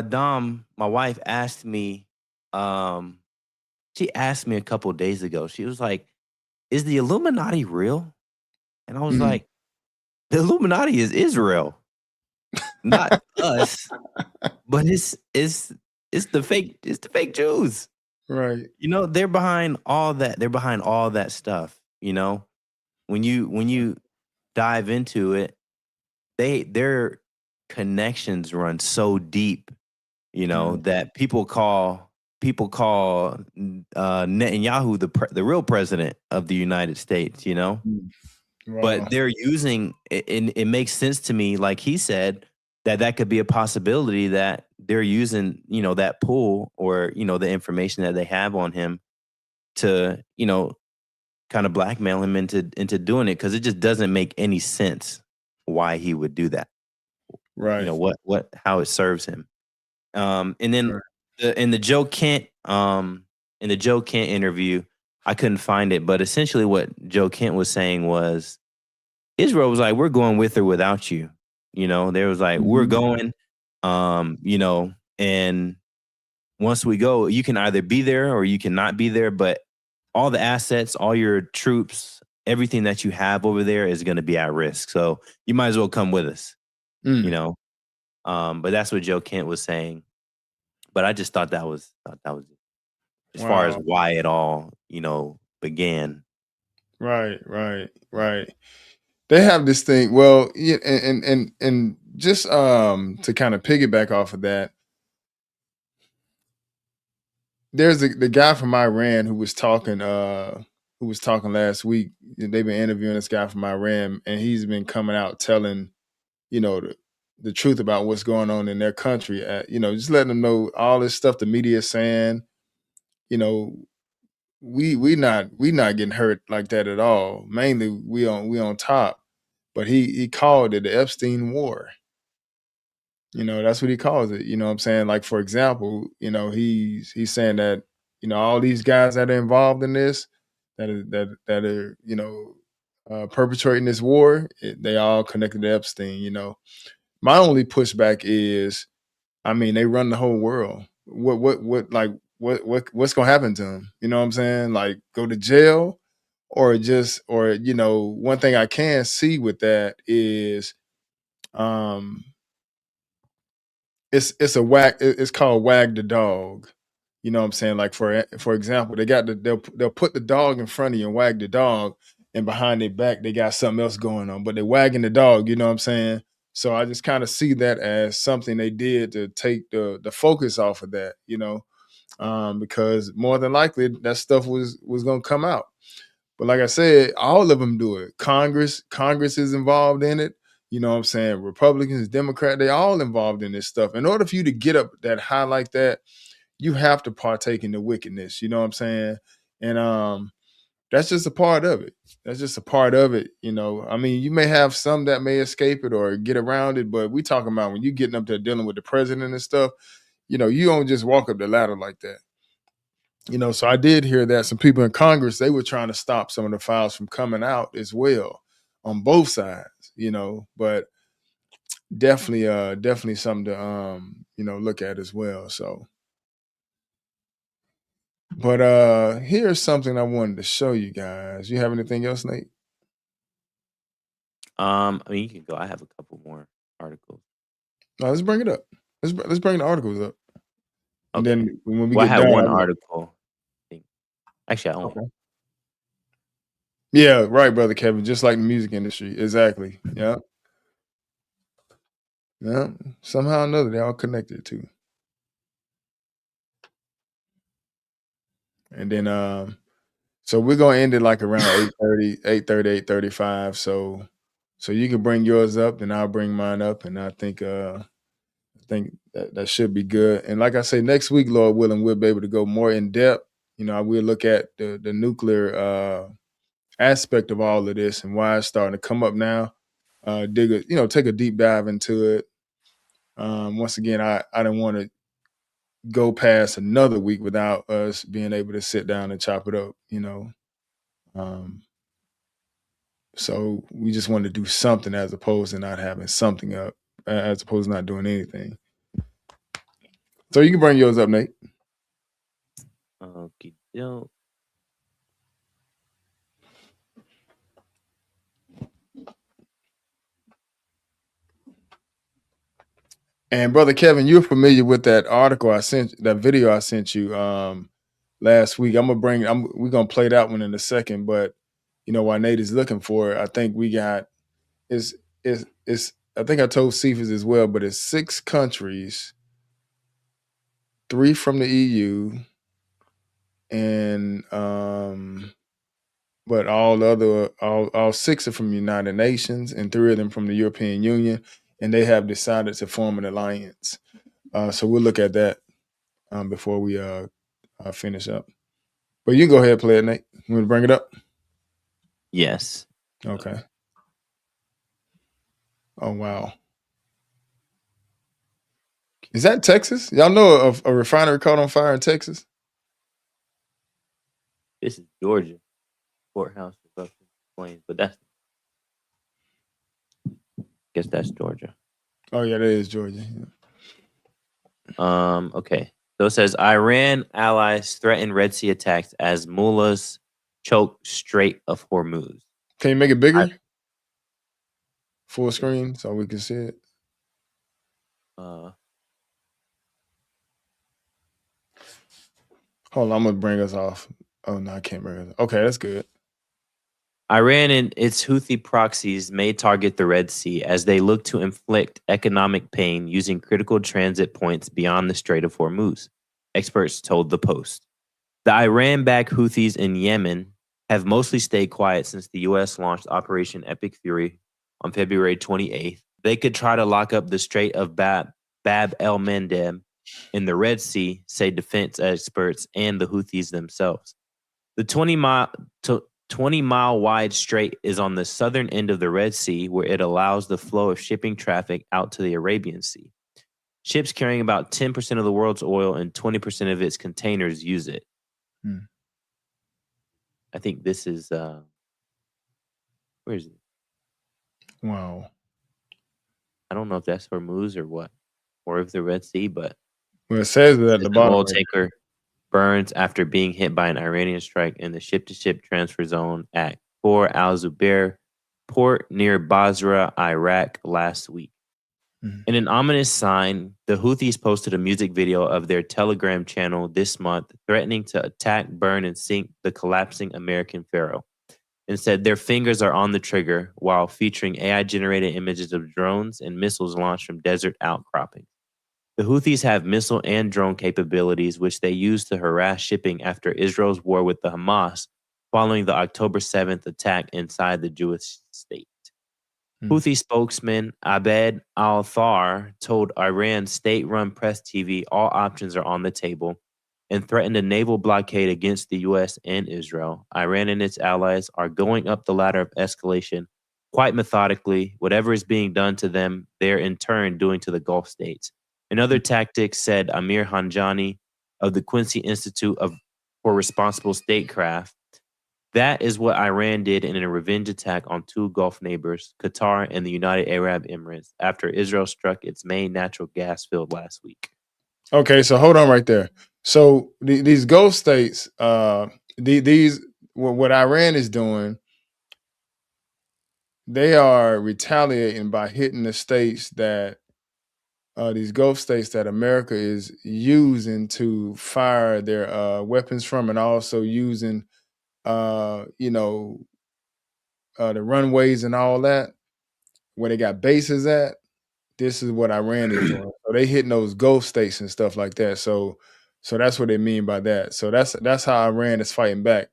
Dom, my wife, asked me. She asked me a couple of days ago. She was like, "Is the Illuminati real?" And I was like, "The Illuminati is Israel, not us, but it's the fake Jews, right? They're behind all that. They're behind all that stuff. When you dive into it, their connections run so deep, that people call Netanyahu the real president of the United States, Wow. But they're using it, and it makes sense to me, like he said, that could be a possibility that they're using, that pool or, the information that they have on him to, kind of blackmail him into doing it, because it just doesn't make any sense why he would do that. Right. How it serves him. And then in the Joe Kent interview, I couldn't find it, but essentially what Joe Kent was saying was Israel was like, we're going with or without you. There was like, we're going, and once we go, you can either be there or you cannot be there, but all the assets, all your troops, everything that you have over there is going to be at risk. So you might as well come with us, but that's what Joe Kent was saying. But I just thought that was as far as why it all, began. Right. They have this thing. Well, yeah, and just to kind of piggyback off of that, there's the guy from Iran who was talking last week. They've been interviewing this guy from Iran, and he's been coming out telling, the truth about what's going on in their country. Just letting them know all this stuff the media is saying. We not getting hurt like that at all. Mainly we on top. But he called it the Epstein War. That's what he calls it. You know what I'm saying? Like, for example, he's saying that, all these guys that are involved in this, that are perpetrating this war, they all connected to Epstein. My only pushback is, they run the whole world. What's gonna happen to them? You know what I'm saying? Like, go to jail, or one thing I can see with that is um, it's a whack. It's called wag the dog. You know what I'm saying? Like for example, they'll put the dog in front of you and wag the dog, and behind their back they got something else going on, but they're wagging the dog. You know what I'm saying? So I just kind of see that as something they did to take the focus off of that. You know, because more than likely that stuff was going to come out. But like I said, all of them do it. Congress is involved in it. You know what I'm saying? Republicans, Democrats, they all involved in this stuff. In order for you to get up that high like that, you have to partake in the wickedness. You know what I'm saying? And that's just a part of it. That's just a part of it. You know, I mean, you may have some that may escape it or get around it, but we talking about when you getting up there dealing with the president and stuff, you know, you don't just walk up the ladder like that. You know, so I did hear that some people in Congress, they were trying to stop some of the files from coming out as well on both sides, you know, but definitely something to you know, look at as well. So but here's something I wanted to show you guys. You have anything else, Nate? I mean, you can go. I have a couple more articles. No, let's bring it up. Let's bring the articles up. And Okay. then when we Well, I get had done, one article. Actually, I only okay. Yeah, right, brother Kevin. Just like the music industry, exactly. Yeah, yeah. Somehow or another, they're all connected too. And then, so we're gonna end it like around 8:30, 8:30, 8:35. So you can bring yours up, and I'll bring mine up, and I think that should be good. And like I say, next week, Lord willing, we'll be able to go more in depth. You know, I will look at the nuclear aspect of all of this and why it's starting to come up now. Take a deep dive into it. Once again, I didn't want to go past another week without us being able to sit down and chop it up, you know. So we just wanted to do something as opposed to not having something up, as opposed to not doing anything. So you can bring yours up, Nate. Okay. And brother Kevin, you're familiar with that article that video I sent you last week. We're gonna play that one in a second, but you know, while Nate is looking for it, I think we got is I think I told Cephas as well, but it's 6 countries, 3 from the EU, and but all 6 are from the United Nations and 3 of them from the European Union, and they have decided to form an alliance. So we'll look at that before we finish up. But you can go ahead and play it, Nate. You want to bring it up? Yes. Okay. Oh, wow. Is that Texas? Y'all know of a refinery caught on fire in Texas? This is Georgia. Courthouse eruption flames, but I guess that's Georgia. Oh, yeah, that is Georgia. Yeah. Okay. So it says Iran allies threaten Red Sea attacks as mullahs choke Strait of Hormuz. Can you make it bigger? Full screen so we can see it. Hold on, I'm gonna bring us off. Oh no, I can't bring us. Okay, that's good. Iran and its Houthi proxies may target the Red Sea as they look to inflict economic pain using critical transit points beyond the Strait of Hormuz, experts told the Post. The Iran-backed Houthis in Yemen have mostly stayed quiet since the U.S. launched Operation Epic Fury on February 28th. They could try to lock up the Strait of Bab el-Mandeb in the Red Sea, say defense experts and the Houthis themselves. The 20-mile wide strait is on the southern end of the Red Sea, where it allows the flow of shipping traffic out to the Arabian Sea. Ships carrying about 10% of the world's oil and 20% of its containers use it. I think this is where is it? Wow. I don't know if that's Hormuz or what, or if the Red Sea, but well, it says that at the bottom. Oil tanker burns after being hit by an Iranian strike in the ship-to-ship transfer zone at Khor al-Zubair port near Basra, Iraq last week. Mhm. In an ominous sign, the Houthis posted a music video of their Telegram channel this month, threatening to attack, burn, and sink the collapsing American Pharaoh. And said their fingers are on the trigger, while featuring AI-generated images of drones and missiles launched from desert outcroppings. The Houthis have missile and drone capabilities, which they use to harass shipping after Israel's war with the Hamas following the October 7th attack inside the Jewish state. Houthi spokesman Abed al-Thar told Iran's state-run press TV all options are on the table and threatened a naval blockade against the U.S. and Israel. Iran and its allies are going up the ladder of escalation quite methodically. Whatever is being done to them, they're in turn doing to the Gulf states. In other tactics, said Amir Hanjani of the Quincy Institute for Responsible Statecraft, that is what Iran did in a revenge attack on two Gulf neighbors, Qatar and the United Arab Emirates, after Israel struck its main natural gas field last week. Okay, so hold on right there. So these Gulf states, what Iran is doing, they are retaliating by hitting the states that these Gulf states that America is using to fire their weapons from, and also using, the runways and all that, where they got bases at. This is what Iran is doing. So they hitting those Gulf states and stuff like that. So that's what they mean by that. So that's how Iran is fighting back.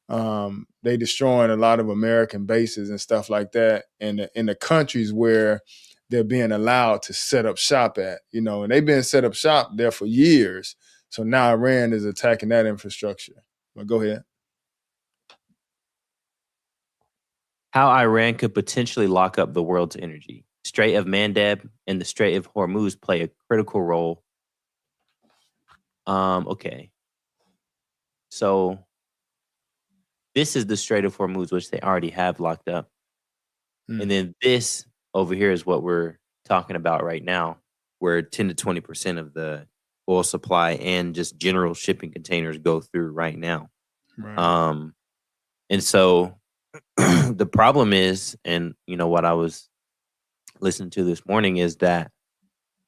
They destroying a lot of American bases and stuff like that in the countries where they're being allowed to set up shop at, and they've been set up shop there for years. So now Iran is attacking that infrastructure. But go ahead. How Iran could potentially lock up the world's energy. Strait of Mandeb and the Strait of Hormuz play a critical role. Okay. So this is the Strait of Hormuz, which they already have locked up. And then this over here is what we're talking about right now, where 10 to 20% of the oil supply and just general shipping containers go through right now. Right. And so the problem is, and what I was listening to this morning is that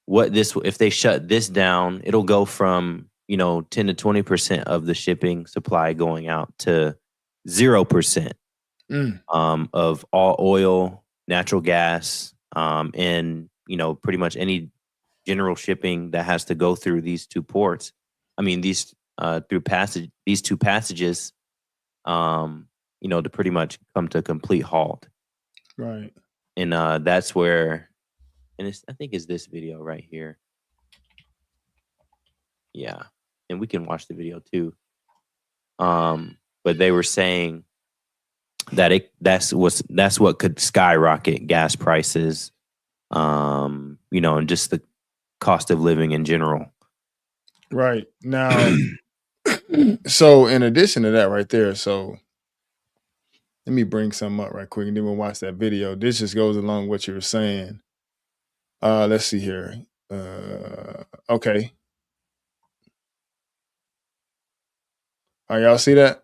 if they shut this down, it'll go from 10 to 20% of the shipping supply going out to 0% of all oil, natural gas, and pretty much any general shipping that has to go through these two ports. I mean, these two passages, to pretty much come to a complete halt. Right. And that's where, and I think it's this video right here. Yeah, and we can watch the video too. But they were saying that that's what could skyrocket gas prices, and just the cost of living in general. Right. Now, so in addition to that right there, so let me bring something up right quick and then we'll watch that video. This just goes along with what you were saying. Let's see here. Okay. All right, y'all see that?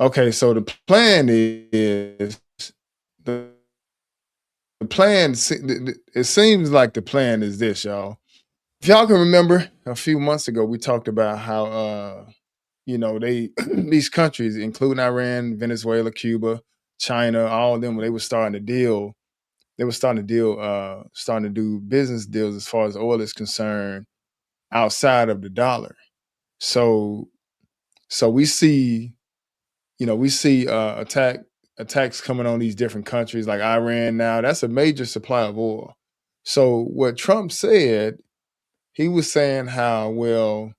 Okay, so the plan is the plan. It seems like the plan is this, y'all. If y'all can remember, a few months ago we talked about how they these countries, including Iran, Venezuela, Cuba, China, all of them, they were starting to deal. They were starting to do business deals as far as oil is concerned outside of the dollar. So we see, attacks coming on these different countries like Iran now. That's a major supply of oil. So what Trump said, he was saying how, well,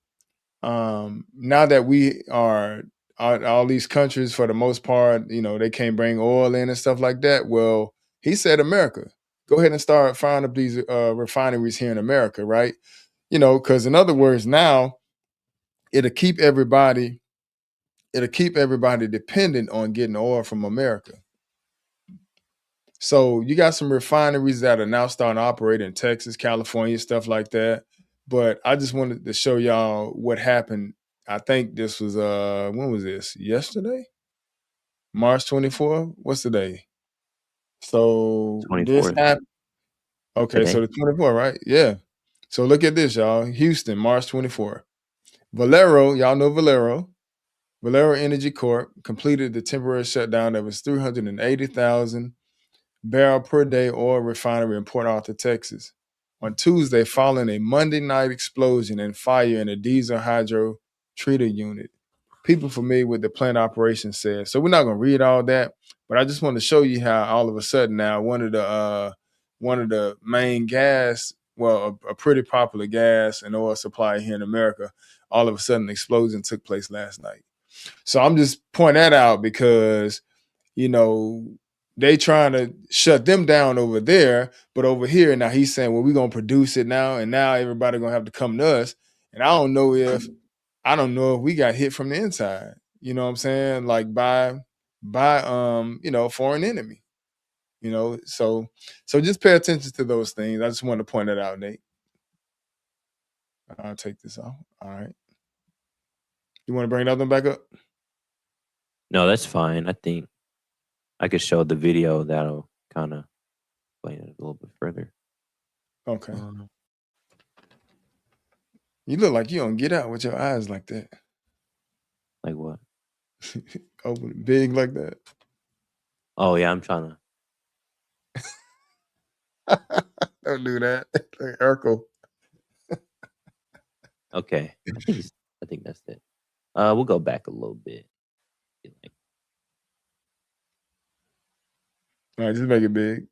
now that we are all these countries for the most part, they can't bring oil in and stuff like that. Well, he said, America, go ahead and start firing up these refineries here in America, right? Because in other words, now it'll keep everybody dependent on getting oil from America. So you got some refineries that are now starting to operate in Texas, California, stuff like that. But I just wanted to show y'all what happened. I think this was when was this? Yesterday? March 24th? What's the day? So this 24th. happened. Okay, so today. the 24, right? Yeah. So look at this, y'all. Houston, March 24. Valero, y'all know Valero. Valero Energy Corp completed the temporary shutdown of its 380,000 barrel per day oil refinery in Port Arthur, Texas, on Tuesday, following a Monday night explosion and fire in a diesel hydro treater unit. People familiar with the plant operation said. So we're not going to read all that, but I just want to show you how all of a sudden now one of the main gas, well, a pretty popular gas and oil supplier here in America, all of a sudden an explosion took place last night. So I'm just pointing that out because, you know, they trying to shut them down over there, but over here now he's saying, well, we're gonna produce it now, and now everybody gonna have to come to us. And I don't know if we got hit from the inside. You know what I'm saying? Like by foreign enemy. So just pay attention to those things. I just wanted to point that out, Nate. I'll take this off. All right. You want to bring another one back up? No, that's fine. I think I could show the video that'll kind of explain it a little bit further. Okay. You look like you don't get out with your eyes like that. Like what? Open it big like that. Oh yeah, I'm trying to. Don't do that. Like Urkel. Okay. I think that's it. We'll go back a little bit. All right, just make it big.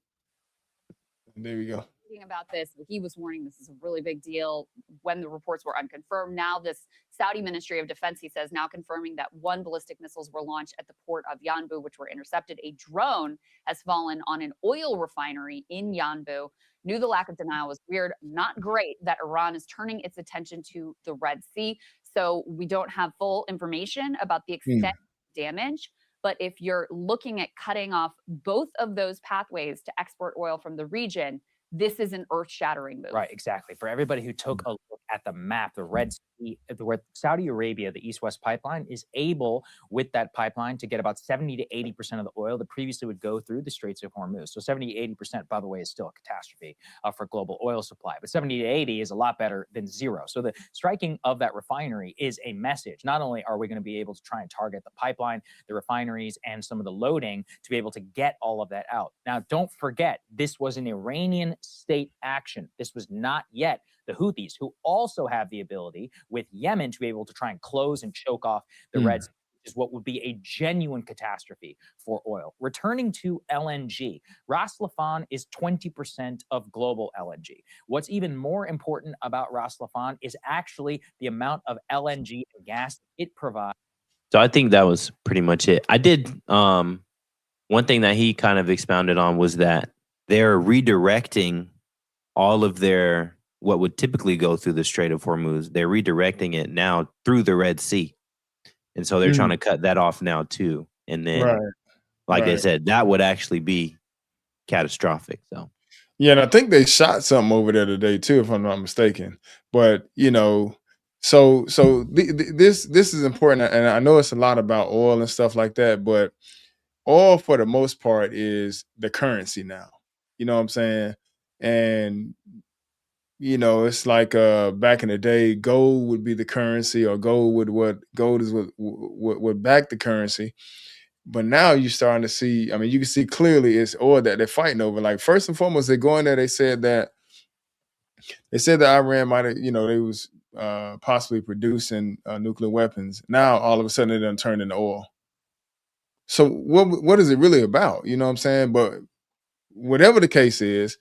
There we go. About this, he was warning this is a really big deal when the reports were unconfirmed. Now this Saudi Ministry of Defense, he says, now confirming that 1 ballistic missiles were launched at the port of Yanbu, which were intercepted. A drone has fallen on an oil refinery in Yanbu. Knew the lack of denial was weird, not great that Iran is turning its attention to the Red Sea. So we don't have full information about the extent of damage. But if you're looking at cutting off both of those pathways to export oil from the region, this is an earth-shattering move. Right, exactly. For everybody who took a look at the map, the Red Sea, where Saudi Arabia, the East-West pipeline, is able, with that pipeline, to get about 70 to 80% of the oil that previously would go through the Straits of Hormuz. So 70 to 80%, by the way, is still a catastrophe for global oil supply. But 70 to 80 is a lot better than zero. So the striking of that refinery is a message. Not only are we going to be able to try and target the pipeline, the refineries, and some of the loading to be able to get all of that out. Now, don't forget, this was an Iranian state action. This was not yet the Houthis, who also have the ability with Yemen to be able to try and close and choke off the Red Sea, which is what would be a genuine catastrophe for oil. Returning to LNG, Ras Laffan is 20% of global LNG. What's even more important about Ras Laffan is actually the amount of LNG and gas it provides. So I think that was pretty much it. I did one thing that he kind of expounded on was that they're redirecting all of their what would typically go through the Strait of Hormuz. They're redirecting it now through the Red Sea. And so they're trying to cut that off now too. And then, like I said, that would actually be catastrophic. So yeah, and I think they shot something over there today too, if I'm not mistaken. But so this is important, and I know it's a lot about oil and stuff like that, but oil for the most part is the currency now. You know what I'm saying? And it's like back in the day, gold would be the currency, or gold is what would back the currency. But now you're starting to see, I mean, you can see clearly it's oil that they're fighting over. Like, first and foremost, they go in there, they said that Iran might have, they was possibly producing nuclear weapons. Now all of a sudden it done turned into oil. So what is it really about? You know what I'm saying? But whatever the case is,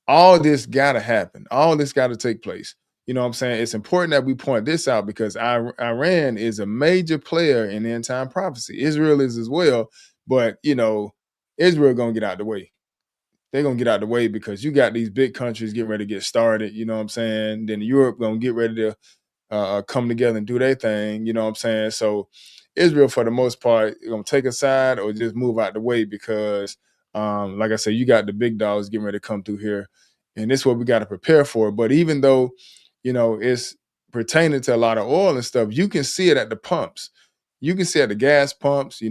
all this got to happen. All this got to take place. You know what I'm saying? It's important that we point this out because Iran is a major player in end time prophecy. Israel is as well. But, Israel going to get out the way. They're going to get out the way because you got these big countries getting ready to get started. You know what I'm saying? Then Europe going to get ready to come together and do their thing. You know what I'm saying? So Israel, for the most part, is going to take a side or just move out the way because, like I said, you got the big dogs getting ready to come through here. And this is what we got to prepare for. But even though, it's pertaining to a lot of oil and stuff, you can see it at the pumps. You can see at the gas pumps,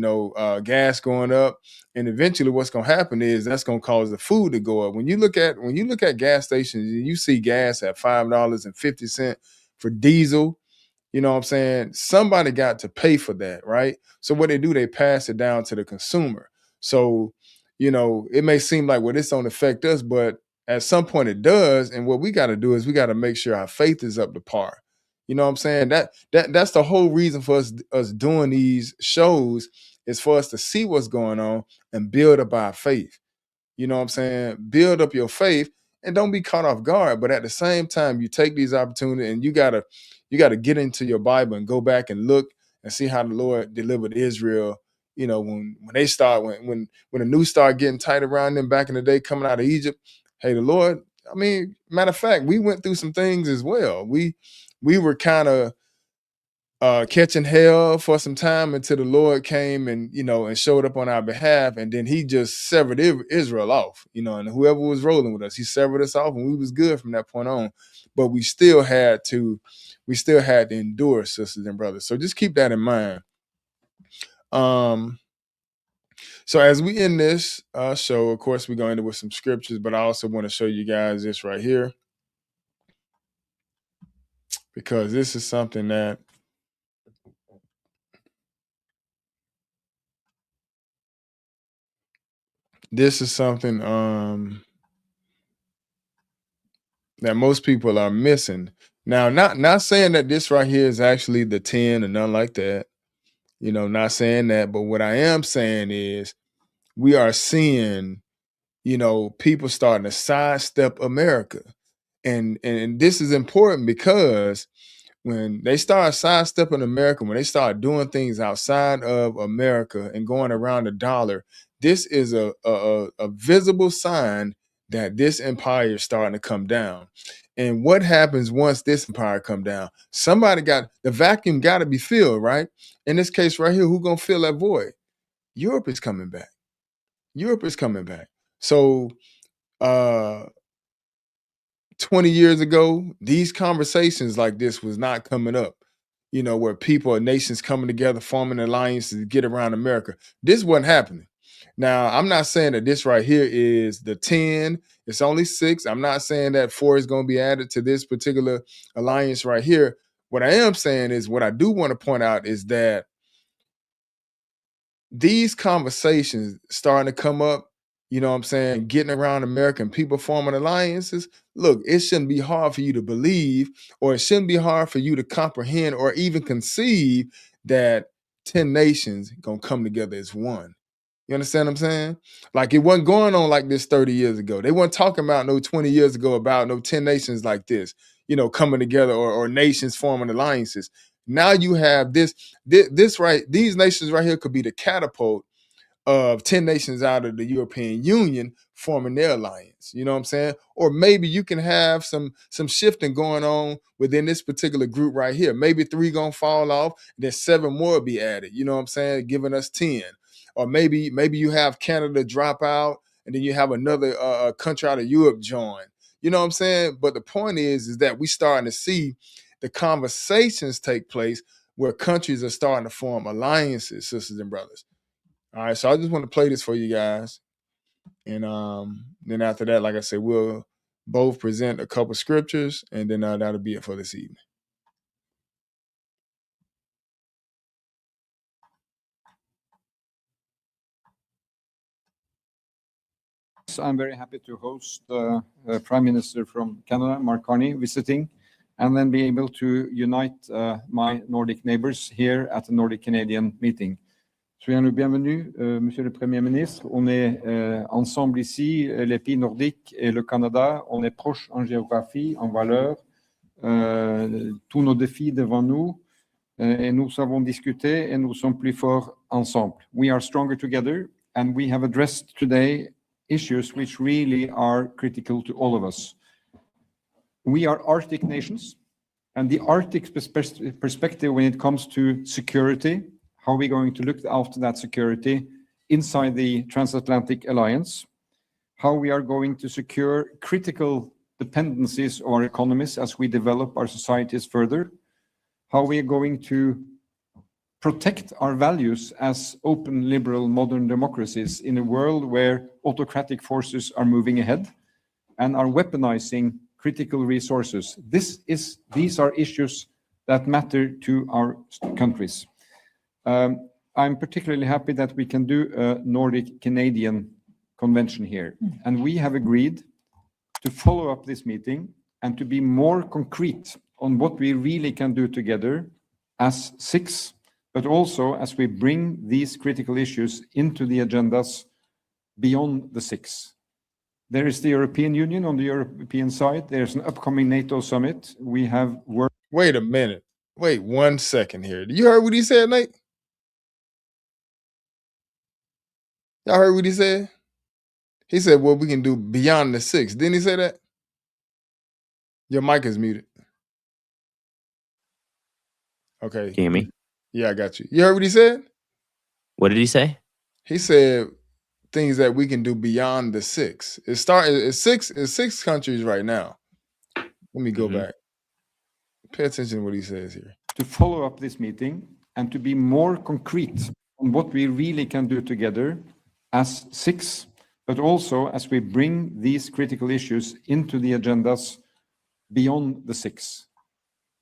gas going up, and eventually what's going to happen is that's going to cause the food to go up. When you look at gas stations, and you see gas at $5.50 for diesel. You know what I'm saying? Somebody got to pay for that, right? So what they do, they pass it down to the consumer. So, it may seem like, well, this don't affect us, but at some point it does. And what we got to do is we got to make sure our faith is up to par. You know what I'm saying? That's the whole reason for us doing these shows, is for us to see what's going on and build up our faith. You know what I'm saying? Build up your faith and don't be caught off guard. But at the same time, you take these opportunities and you gotta get into your Bible and go back and look and see how the Lord delivered Israel. When the news started getting tight around them back in the day, coming out of Egypt. Hey, the Lord. I mean, matter of fact, we went through some things as well. We were kind of catching hell for some time until the Lord came and showed up on our behalf, and then he just severed Israel off, and whoever was rolling with us, he severed us off, and we was good from that point on. But we still had to endure, sisters and brothers. So just keep that in mind. So as we end this show, of course, we're going to end it with some scriptures, but I also want to show you guys this right here, because this is something that that most people are missing. Now, not saying that this right here is actually the 10 or nothing like that. Not saying that, but what I am saying is we are seeing, people starting to sidestep America. And this is important because when they start sidestepping America, when they start doing things outside of America and going around the dollar, this is a visible sign that this empire is starting to come down. And what happens once this empire come down? The vacuum got to be filled, right? In this case right here, who's going to fill that void? Europe is coming back. So 20 years ago, these conversations like this was not coming up, where people or nations coming together, forming alliances to get around America. This wasn't happening. Now, I'm not saying that this right here is the 10. It's only 6. I'm not saying that 4 is going to be added to this particular alliance right here. What I am saying is, what I do want to point out is that these conversations starting to come up, getting around America and people forming alliances. Look, it shouldn't be hard for you to believe, or it shouldn't be hard for you to comprehend or even conceive that 10 nations gonna come together as one. You understand what I'm saying? Like, it wasn't going on like this 30 years ago. They weren't talking about 20 years ago about 10 nations like this, coming together, or nations forming alliances. Now you have this right. These nations right here could be the catapult of 10 nations out of the European Union forming their alliance. You know what I'm saying? Or maybe you can have some shifting going on within this particular group right here. Maybe 3 gonna fall off, then 7 more will be added. You know what I'm saying? Giving us 10. Or maybe you have Canada drop out, and then you have another country out of Europe join. You know what I'm saying? But the point is that we starting to see the conversations take place where countries are starting to form alliances, sisters and brothers. All right, so I just want to play this for you guys. And then after that, like I said, we'll both present a couple scriptures, and then that'll be it for this evening. I'm very happy to host the Prime Minister from Canada, Mark Carney, visiting, and then be able to unite my Nordic neighbors here at the Nordic Canadian meeting. Soyez le bienvenu, Monsieur le Premier ministre. On est ensemble ici, les pays nordiques et le Canada. On est proches en géographie, en valeurs, tous nos défis devant nous. Et nous avons discuté et nous sommes plus forts ensemble. We are stronger together, and we have addressed today issues which really are critical to all of us. We are Arctic nations, and the Arctic perspective when it comes to security, how are we going to look after that security inside the transatlantic alliance, how we are going to secure critical dependencies of our economies as we develop our societies further, how we are going to protect our values as open, liberal, modern democracies in a world where autocratic forces are moving ahead and are weaponizing critical resources. These are issues that matter to our countries. I'm particularly happy that we can do a Nordic-Canadian convention here. And we have agreed to follow up this meeting and to be more concrete on what we really can do together as six, but also as we bring these critical issues into the agendas beyond the six. There is the European Union on the European side. There's an upcoming NATO summit. We have worked. Wait a minute. Wait 1 second here. You heard what he said, Nate? Y'all heard what he said? He said, well, we can do beyond the six. Didn't he say that? Your mic is muted. Okay. Can you hear me? Yeah, I got you. You heard what he said? What did he say? He said things that we can do beyond the six. It's six countries right now. Let me go back. Pay attention to what he says here. To follow up this meeting and to be more concrete on what we really can do together as six, but also as we bring these critical issues into the agendas beyond the six.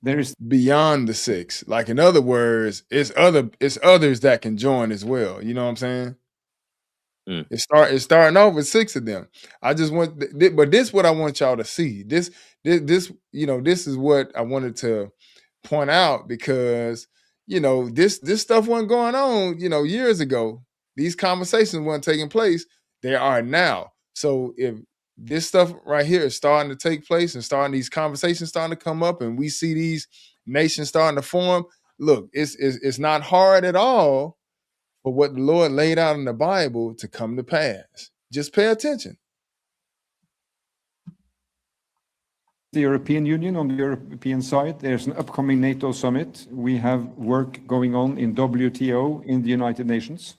There is beyond the six. Like, in other words, it's others that can join as well. You know what I'm saying? It's starting off with six of them. I just want, but this is what I want y'all to see. This, you know, this is what I wanted to point out, because, you know, this stuff wasn't going on, you know, years ago. These conversations weren't taking place. They are now. So if this stuff right here is starting to take place and these conversations starting to come up, and we see these nations starting to form, look, it's not hard at all for what the Lord laid out in the Bible to come to pass. Just pay attention. The European Union on the European side. There's an upcoming NATO summit. We have work going on in WTO, in the United Nations.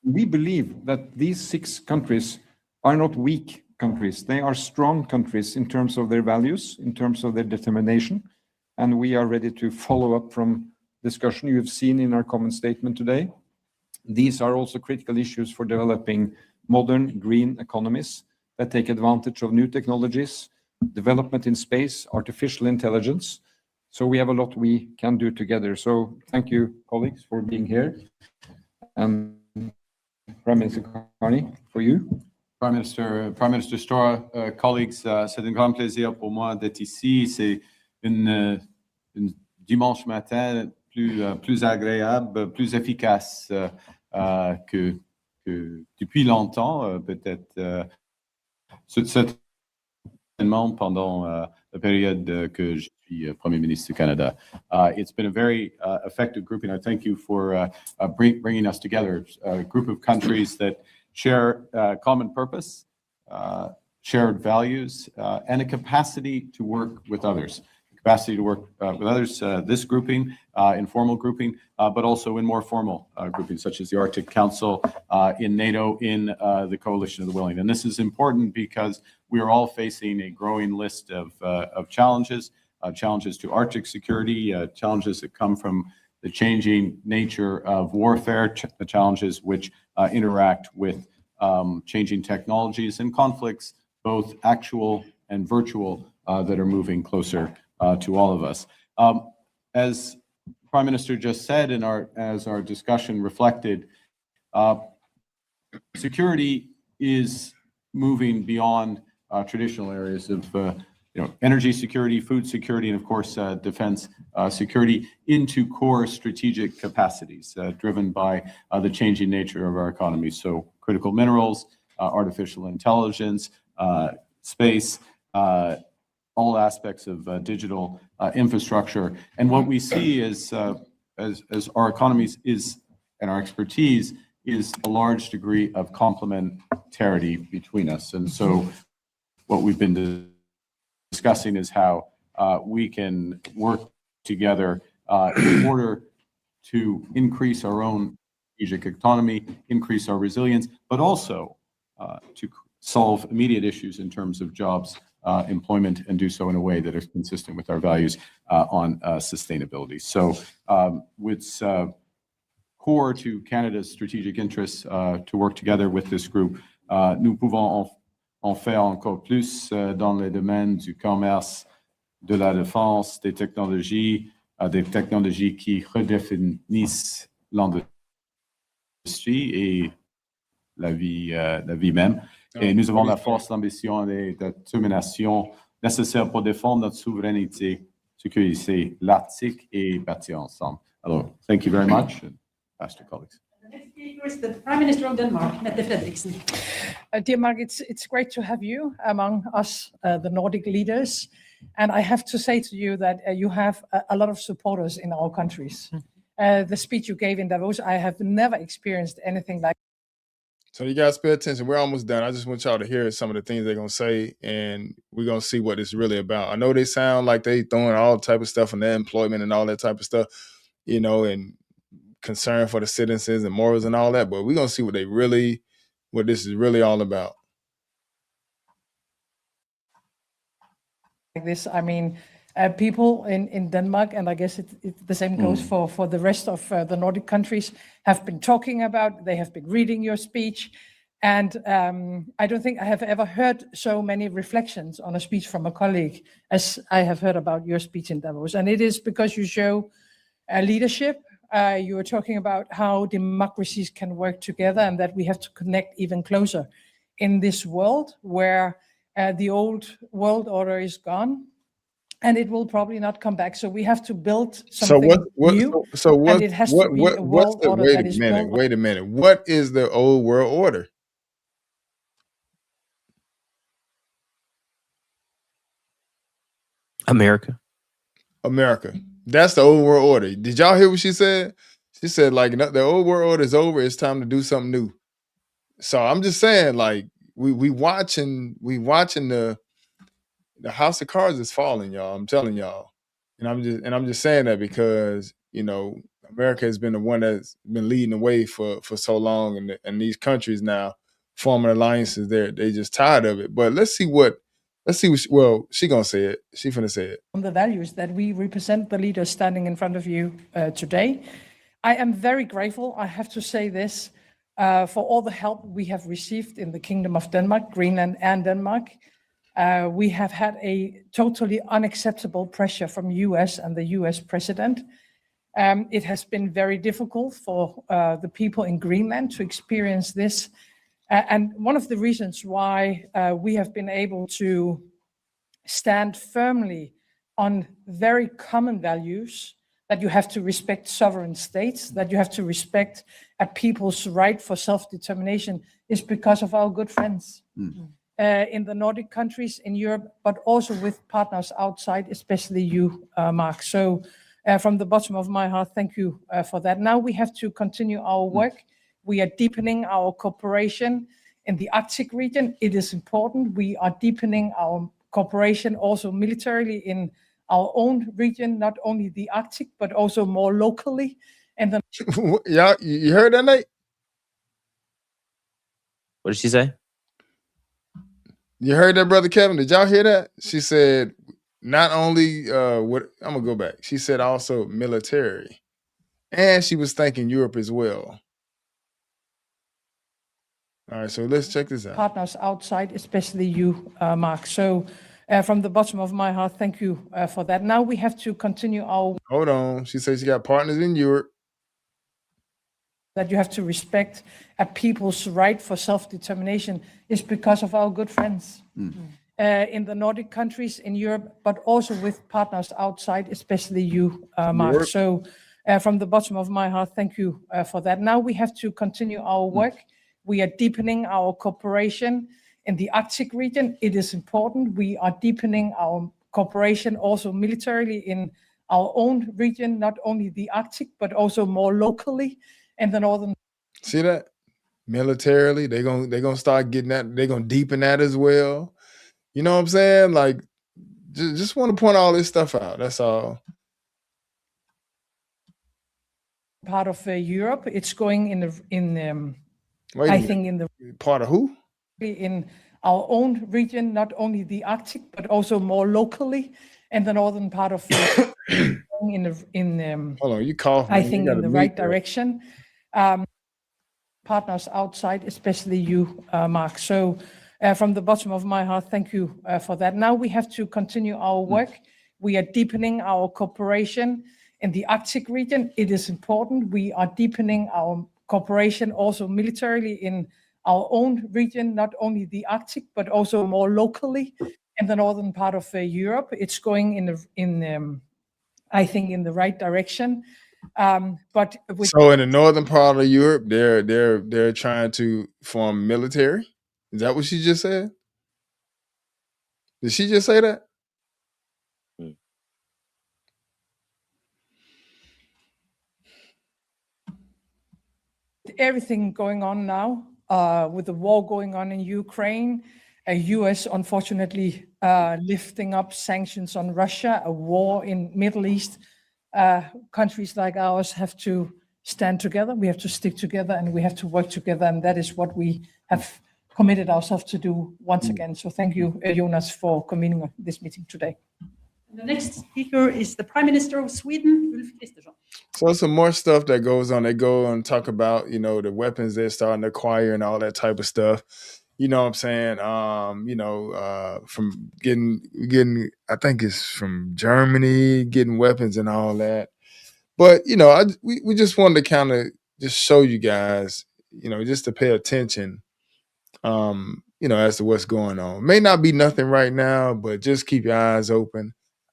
We believe that these six countries are not weak countries. They are strong countries in terms of their values, in terms of their determination, and we are ready to follow up from discussion you have seen in our common statement today. These are also critical issues for developing modern green economies that take advantage of new technologies, development in space, artificial intelligence. So we have a lot we can do together. So thank you, colleagues, for being here. And Prime Minister Carney, for you. Prime Minister Stora, colleagues, c'est un grand plaisir pour moi d'être ici. C'est une dimanche matin plus agréable, plus efficace que depuis longtemps, peut-être certainement pendant la période que je suis Premier ministre du Canada. It's been a very effective grouping. I thank you for bringing us together, a group of countries that share common purpose, shared values, and a capacity to work with others. This grouping, informal grouping, but also in more formal groupings, such as the Arctic Council, in NATO, in the Coalition of the Willing. And this is important because we are all facing a growing list of challenges, challenges to Arctic security, challenges that come from the changing nature of warfare, challenges which interact with changing technologies and conflicts, both actual and virtual, that are moving closer to all of us. As Prime Minister just said, and as our discussion reflected, security is moving beyond traditional areas of energy security, food security, and of course defense security into core strategic capacities driven by the changing nature of our economy. So critical minerals, artificial intelligence, space, all aspects of digital infrastructure. And what we see is, as our economies and our expertise is a large degree of complementarity between us. And so what we've been discussing is how we can work together in order to increase our own strategic autonomy, increase our resilience, but also to solve immediate issues in terms of jobs, employment, and do so in a way that is consistent with our values on sustainability. So with core to Canada's strategic interests to work together with this group. Nous pouvons en faire encore plus dans les domaines du commerce, de la défense, des technologies qui redéfinissent l'industrie et la vie même. Et nous avons la force, l'ambition et la détermination nécessaires pour défendre notre souveraineté, sécurité, l'Arctique et bâtir ensemble. Alors, thank you very much, Pastor colleagues. The next speaker is the Prime Minister of Denmark, Mette Frederiksen. Dear Mark, it's great to have you among us, the Nordic leaders. And I have to say to you that you have a lot of supporters in our countries. The speech you gave in Davos, I have never experienced anything like. So you guys pay attention. We're almost done. I just want y'all to hear some of the things they're going to say, and we're going to see what it's really about. I know they sound like they throwing all type of stuff on their employment and all that type of stuff, you know, and concern for the citizens and morals and all that, but we're going to see what this is really all about. Like this, I mean, people in Denmark, and I guess the same goes for the rest of the Nordic countries, have been talking about, they have been reading your speech. And I don't think I have ever heard so many reflections on a speech from a colleague as I have heard about your speech in Davos. And it is because you show leadership. You were talking about how democracies can work together and that we have to connect even closer in this world where the old world order is gone, and it will probably not come back. So we have to build something new. And it has to be a world order that is built. Wait a minute. What is the old world order? America. That's the old world order. Did y'all hear what she said? She said, like, the old world order is over. It's time to do something new. So I'm just saying, like, we watching the house of cards is falling, y'all. I'm telling y'all. And I'm just saying that because, you know, America has been the one that's been leading the way for so long, and these countries now forming alliances, they just tired of it. But let's see what she gonna say it. She finna say it. On the values that we represent, the leaders standing in front of you today. I am very grateful, I have to say this, for all the help we have received in the Kingdom of Denmark, Greenland and Denmark. We have had a totally unacceptable pressure from US and the US president. It has been very difficult for the people in Greenland to experience this. And one of the reasons why we have been able to stand firmly on very common values, that you have to respect sovereign states, that you have to respect a people's right for self-determination, is because of our good friends in the Nordic countries, in Europe, but also with partners outside, especially you, Mark. So from the bottom of my heart, thank you for that. Now we have to continue our work. We are deepening our cooperation in the Arctic region. It is important. We are deepening our cooperation also militarily in our own region, not only the Arctic, but also more locally. And then y'all, you heard that, Nate? What did she say? You heard that, Brother Kevin? Did y'all hear that? She said not only what I'm gonna go back. She said also military. And she was thanking Europe as well. All right, so let's check this out. Partners outside, especially you, Mark. So from the bottom of my heart, thank you for that. Now we have to continue our... Hold on. She says she got partners in Europe. That you have to respect a people's right for self-determination is because of our good friends in the Nordic countries, in Europe, but also with partners outside, especially you, Mark. Europe. So from the bottom of my heart, thank you for that. Now we have to continue our work. We are deepening our cooperation in the Arctic region. It is important. We are deepening our cooperation also militarily in our own region, not only the Arctic, but also more locally in the northern. See that? Militarily, they're gonna start getting that. They're gonna deepen that as well. You know what I'm saying? Like, just want to point all this stuff out. That's all. Part of Europe, it's going I think in the part of who? In our own region, not only the Arctic, but also more locally in the northern part of Hold on, you cough. I think in the right direction. partners outside, especially you, Mark. So from the bottom of my heart, thank you for that. Now we have to continue our work. We are deepening our cooperation in the Arctic region. It is important. We are deepening our cooperation also militarily in our own region, not only the Arctic, but also more locally in the northern part of Europe. It's going I think, in the right direction. But so in the northern part of Europe, they're trying to form military. Is that what she just said? Did she just say that? Everything going on now, with the war going on in Ukraine, US unfortunately lifting up sanctions on Russia, a war in Middle East, countries like ours have to stand together. We have to stick together and we have to work together. And that is what we have committed ourselves to do once again. So thank you, Jonas, for convening this meeting today. The next speaker is the Prime Minister of Sweden, Ulf Kristersson. So some more stuff that goes on. They go and talk about, the weapons they're starting to acquire and all that type of stuff. You know what I'm saying? From getting, I think it's from Germany, getting weapons and all that. But, we just wanted to kind of just show you guys, just to pay attention, as to what's going on. May not be nothing right now, but just keep your eyes open.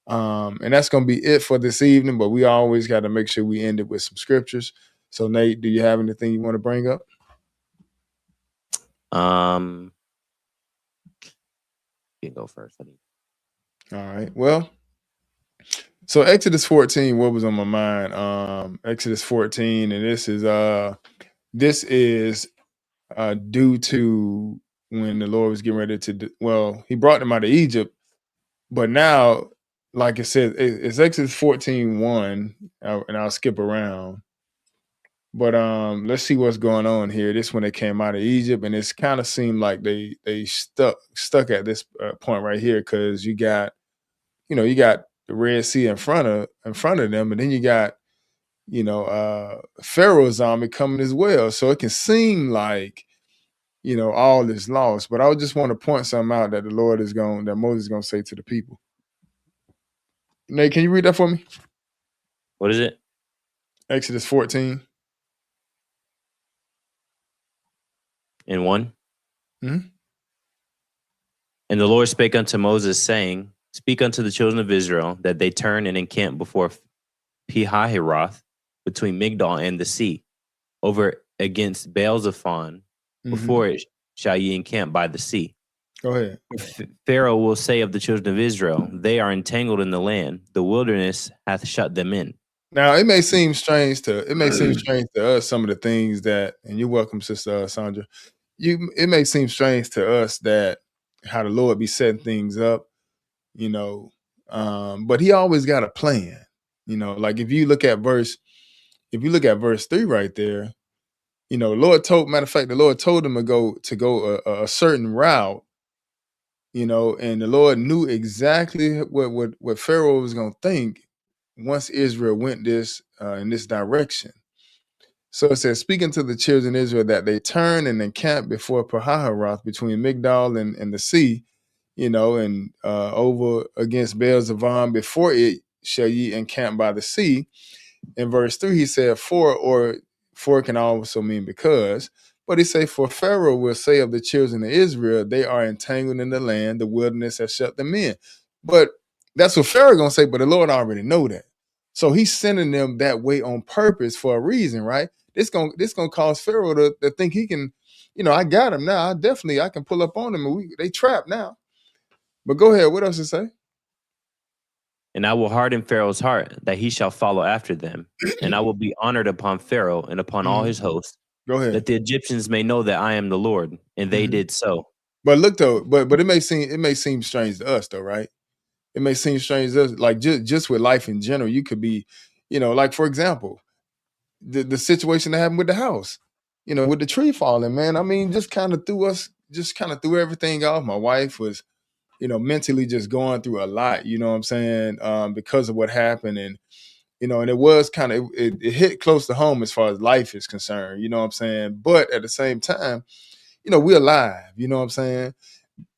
And that's going to be it for this evening, but we always got to make sure we end it with some scriptures. So Nate, do you have anything you want to bring up? You can go first. All right. Well, so Exodus 14, what was on my mind? Exodus 14, and this is due to when the Lord was getting ready to, he brought them out of Egypt, but now, like I said, it's Exodus 14:1, and I'll skip around. But let's see what's going on here. This when they came out of Egypt, and it's kind of seemed like they stuck at this point right here, because you got the Red Sea in front of them, and then you got Pharaoh's army coming as well. So it can seem like all is lost. But I just want to point something out that that Moses is going to say to the people. Nate, can you read that for me? What is it? Exodus 14. In 1? Mm-hmm. And the Lord spake unto Moses, saying, Speak unto the children of Israel, that they turn and encamp before Pihahiroth, between Migdol and the sea, over against Baal-zephon. Before it shall ye encamp by the sea. Go ahead. Pharaoh will say of the children of Israel, they are entangled in the land. The wilderness hath shut them in. Now it may seem strange to us some of the things that, and you're welcome, Sister Sandra. It may seem strange to us that how the Lord be setting things up, but He always got a plan. Like if you look at verse 3 right there, the Lord told him to go a certain route, and the Lord knew exactly what Pharaoh was going to think once Israel went in this direction. So it says, speaking to the children of Israel, that they turn and encamp before Pihahiroth, between Migdol and the sea, and over against Baal-zephon. Before it shall ye encamp by the sea. In verse 3, he said, for can also mean because, but he say, for Pharaoh will say of the children of Israel, they are entangled in the land, the wilderness has shut them in. But that's what Pharaoh gonna say, but the Lord already know that. So he's sending them that way on purpose for a reason, right? This gonna cause Pharaoh to think he can, I got him now. I can pull up on them, and they trapped now. But go ahead, what else to say? And I will harden Pharaoh's heart, that he shall follow after them. And I will be honored upon Pharaoh and upon all his hosts. Go ahead. That the Egyptians may know that I am the Lord. And they did so. But look though, but it may seem strange to us though, right? It may seem strange to us, like just with life in general. You could be, like for example, the situation that happened with the house, with the tree falling, man. I mean, just kind of threw everything off. My wife was, mentally just going through a lot, you know what I'm saying, because of what happened. And you know, and it was kind of, it hit close to home as far as life is concerned, you know what I'm saying? But at the same time, you know, we're alive, you know what I'm saying?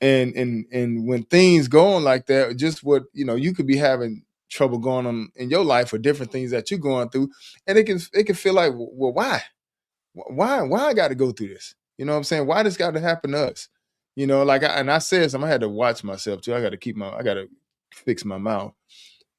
And when things go on like that, just what, you know, you could be having trouble going on in your life or different things that you're going through, and it can feel like, well, why I got to go through this? You know what I'm saying? Why this got to happen to us? You know, like I said something, I had to watch myself too. I got to fix my mouth.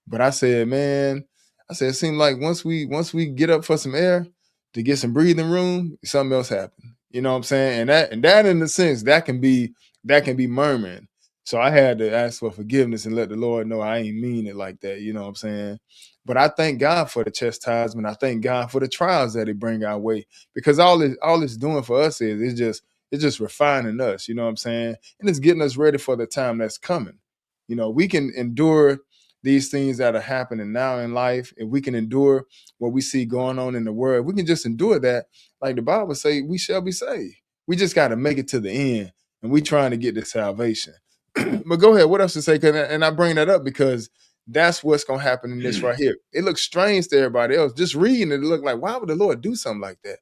But I said, man, I said it seemed like once we get up for some air to get some breathing room, something else happened. You know what I'm saying? And that in a sense, that can be murmuring. So I had to ask for forgiveness and let the Lord know I ain't mean it like that. You know what I'm saying? But I thank God for the chastisement. I thank God for the trials that He bring our way, because all it's doing for us is it's just refining us. You know what I'm saying? And it's getting us ready for the time that's coming. You know, we can endure these things that are happening now in life. If we can endure what we see going on in the world, we can just endure that. Like the Bible say, we shall be saved. We just got to make it to the end, and we trying to get the salvation. But go ahead. What else to say? And I bring that up because that's what's going to happen in this right here. It looks strange to everybody else. Just reading it, it looked like, why would the Lord do something like that?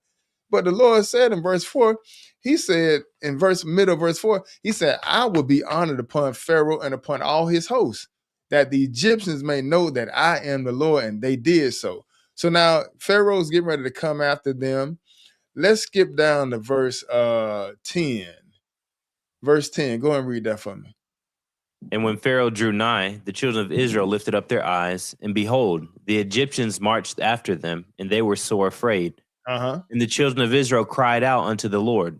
But the Lord said in verse 4, He said in middle of verse 4, He said, I will be honored upon Pharaoh and upon all his hosts, that the Egyptians may know that I am the Lord, and they did so. So now Pharaoh's getting ready to come after them. Let's skip down to verse 10. Verse 10. Go ahead and read that for me. And when Pharaoh drew nigh, the children of Israel lifted up their eyes, and behold, the Egyptians marched after them, and they were sore afraid. Uh-huh. And the children of Israel cried out unto the Lord.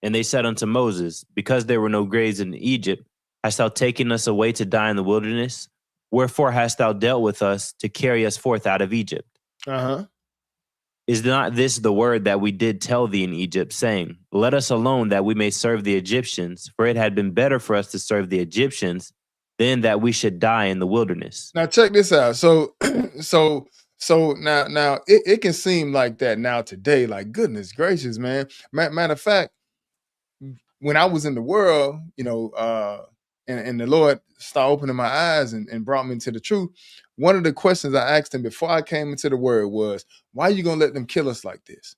And they said unto Moses, because there were no graves in Egypt, hast thou taken us away to die in the wilderness? Wherefore hast thou dealt with us to carry us forth out of Egypt? Uh-huh. Is not this the word that we did tell thee in Egypt, saying, let us alone that we may serve the Egyptians, for it had been better for us to serve the Egyptians than that we should die in the wilderness. Now check this out. So now it can seem like that now today, like goodness gracious, man. Matter of fact, when I was in the world, you know, and the Lord started opening my eyes and brought me into the truth, one of the questions I asked Him before I came into the word was, why are you gonna let them kill us like this?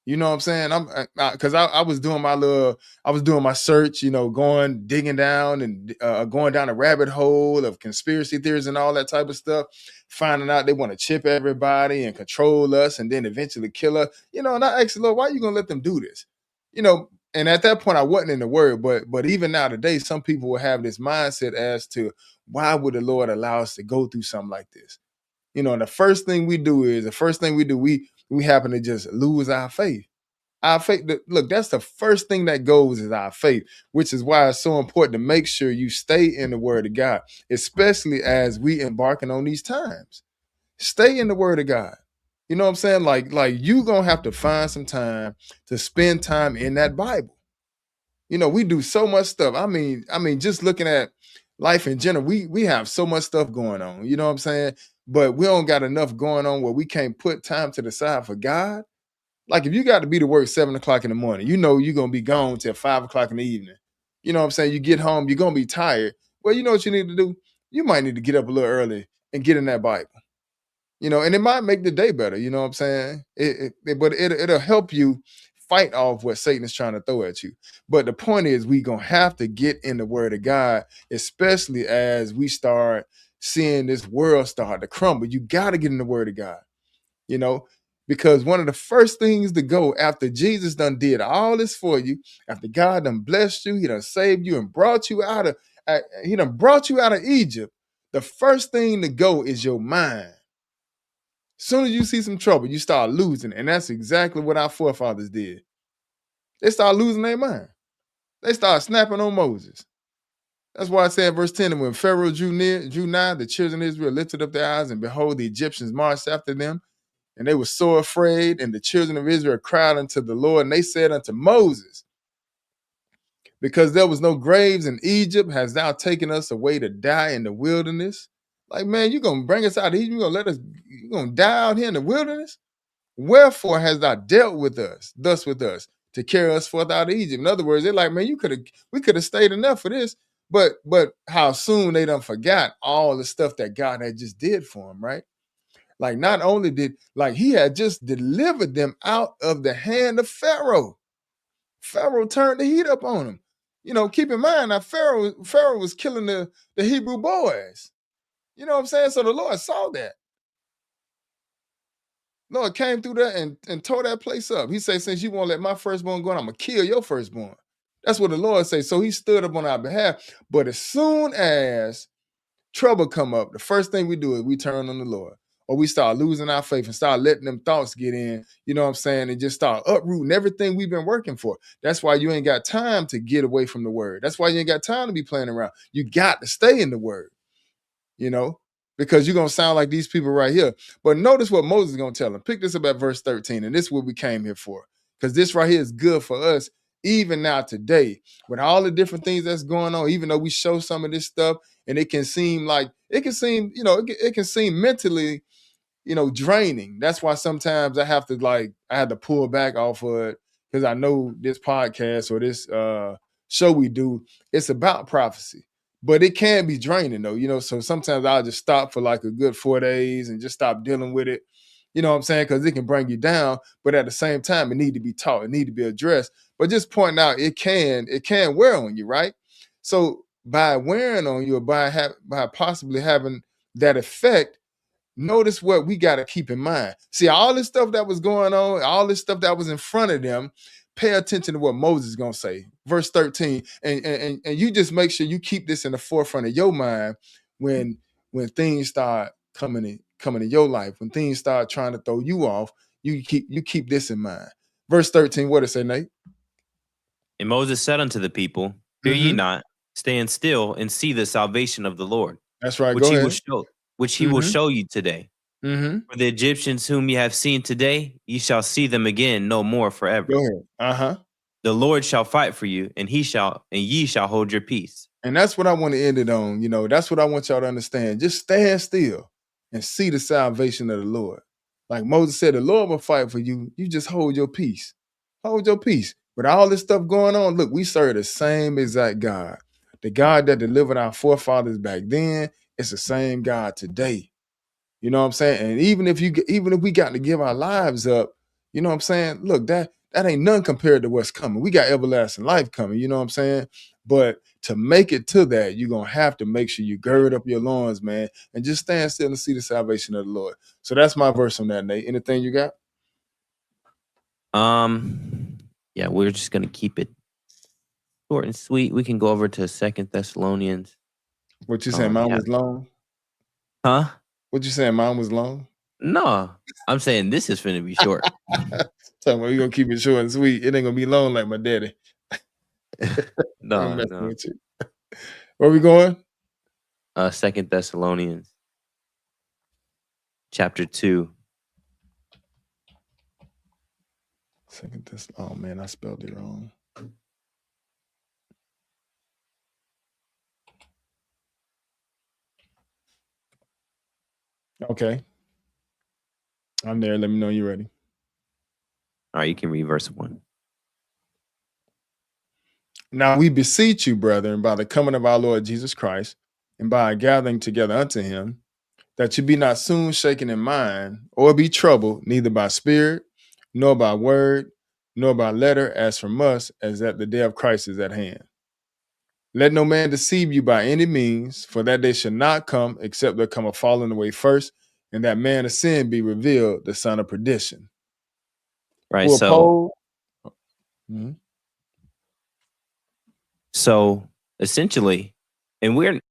You know what I'm saying? Because I was doing my search, you know, digging down and going down a rabbit hole of conspiracy theories and all that type of stuff, finding out they want to chip everybody and control us and then eventually kill us. You know, and I asked the Lord, why are you gonna let them do this? You know, and at that point I wasn't in the word, but even now today, some people will have this mindset as to why would the Lord allow us to go through something like this? You know, and the first thing we do, we happen to just lose our faith. Our faith, look, that's the first thing that goes is our faith, which is why it's so important to make sure you stay in the word of God, especially as we embarking on these times. Stay in the word of God. You know what I'm saying? Like you gonna have to find some time to spend time in that Bible. You know, we do so much stuff. I mean, just looking at life in general, we have so much stuff going on. You know what I'm saying? But we don't got enough going on where we can't put time to the side for God. Like if you got to be to work 7 o'clock in the morning, you know you're gonna be gone till 5 o'clock in the evening. You know what I'm saying? You get home, you're gonna be tired. Well, you know what you need to do? You might need to get up a little early and get in that Bible. You know, and it might make the day better. You know what I'm saying? But it'll help you fight off what Satan is trying to throw at you. But the point is, we gonna have to get in the Word of God, especially as we start seeing this world start to crumble. You got to get in the Word of God. You know, because one of the first things to go after Jesus done did all this for you, after God done blessed you, He done saved you and brought you out of He done brought you out of Egypt. The first thing to go is your mind. Soon as you see some trouble, you start losing. And that's exactly what our forefathers did. They start losing their mind. They start snapping on Moses. That's why I say in verse 10, and when Pharaoh drew nigh, the children of Israel lifted up their eyes, and behold, the Egyptians marched after them. And they were so afraid, and the children of Israel cried unto the Lord, and they said unto Moses, because there was no graves in Egypt, hast thou taken us away to die in the wilderness? Like, man, you're going to bring us out of Egypt? You're going to die out here in the wilderness? Wherefore hast thou dealt with us, thus with us, to carry us forth out of Egypt? In other words, they're like, man, we could have stayed enough for this. But how soon they done forgot all the stuff that God had just did for them, right? Like not only did, like he had just delivered them out of the hand of Pharaoh. Pharaoh turned the heat up on him. You know, keep in mind now Pharaoh was killing the Hebrew boys. You know what I'm saying? So the Lord saw that. Lord came through there and tore that place up. He said, since you won't let my firstborn go, I'm going to kill your firstborn. That's what the Lord said. So he stood up on our behalf. But as soon as trouble come up, the first thing we do is we turn on the Lord. Or we start losing our faith and start letting them thoughts get in, you know what I'm saying, and just start uprooting everything we've been working for. That's why you ain't got time to get away from the word. That's why you ain't got time to be playing around. You got to stay in the word, you know, because you're going to sound like these people right here. But notice what Moses is going to tell them. Pick this up at verse 13, and this is what we came here for, because this right here is good for us even now today with all the different things that's going on, even though we show some of this stuff and it can seem, you know, it can seem mentally, you know, draining. That's why sometimes I have to pull back off of it, because I know this podcast or this show we do, it's about prophecy. But it can be draining though, you know. So sometimes I'll just stop for like a good 4 days and just stop dealing with it. You know what I'm saying? Because it can bring you down, but at the same time, it need to be taught, it need to be addressed. But just pointing out, it can wear on you, right? So by wearing on you, or by possibly having that effect, notice what we got to keep in mind. See, all this stuff that was going on, all this stuff that was in front of them, pay attention to what Moses is going to say. Verse 13, and you just make sure you keep this in the forefront of your mind when things start coming in your life, when things start trying to throw you off, you keep this in mind. Verse 13, what it say, Nate? And Moses said unto the people, fear ye not, stand still and see the salvation of the Lord. That's right. Which Go he ahead. will show, which he will show you today. For the Egyptians whom ye have seen today, ye shall see them again no more forever. Go ahead. The Lord shall fight for you, and ye shall hold your peace. And that's what I want to end it on. You know, that's what I want y'all to understand. Just stand still and see the salvation of the Lord. Like Moses said, the Lord will fight for you. You just hold your peace. Hold your peace. With all this stuff going on, look, we serve the same exact God. The God that delivered our forefathers back then, it's the same God today. You know what I'm saying? And even if we got to give our lives up, you know what I'm saying? Look, that ain't none compared to what's coming. We got everlasting life coming, you know what I'm saying? But to make it to that, you're going to have to make sure you gird up your loins, man, and just stand still and see the salvation of the Lord. So that's my verse on that, Nate. Anything you got? Yeah, we're just going to keep it short and sweet. We can go over to 2 Thessalonians. What you saying, mine was long? Huh? What you saying, mine was long? No, I'm saying this is finna be short. Talking about we gonna keep it short and sweet. It ain't gonna be long like my daddy. No. With you. Where we going? 2 Thessalonians chapter 2. Oh man, I spelled it wrong. Okay. I'm there. Let me know you're ready. All right, you can read verse 1. Now we beseech you, brethren, by the coming of our Lord Jesus Christ, and by our gathering together unto him, that you be not soon shaken in mind, or be troubled, neither by spirit, nor by word, nor by letter, as from us, as that the day of Christ is at hand. Let no man deceive you by any means, for that day shall not come, except there come a falling away first, and that man of sin be revealed, the son of perdition. Right. So essentially, and we're,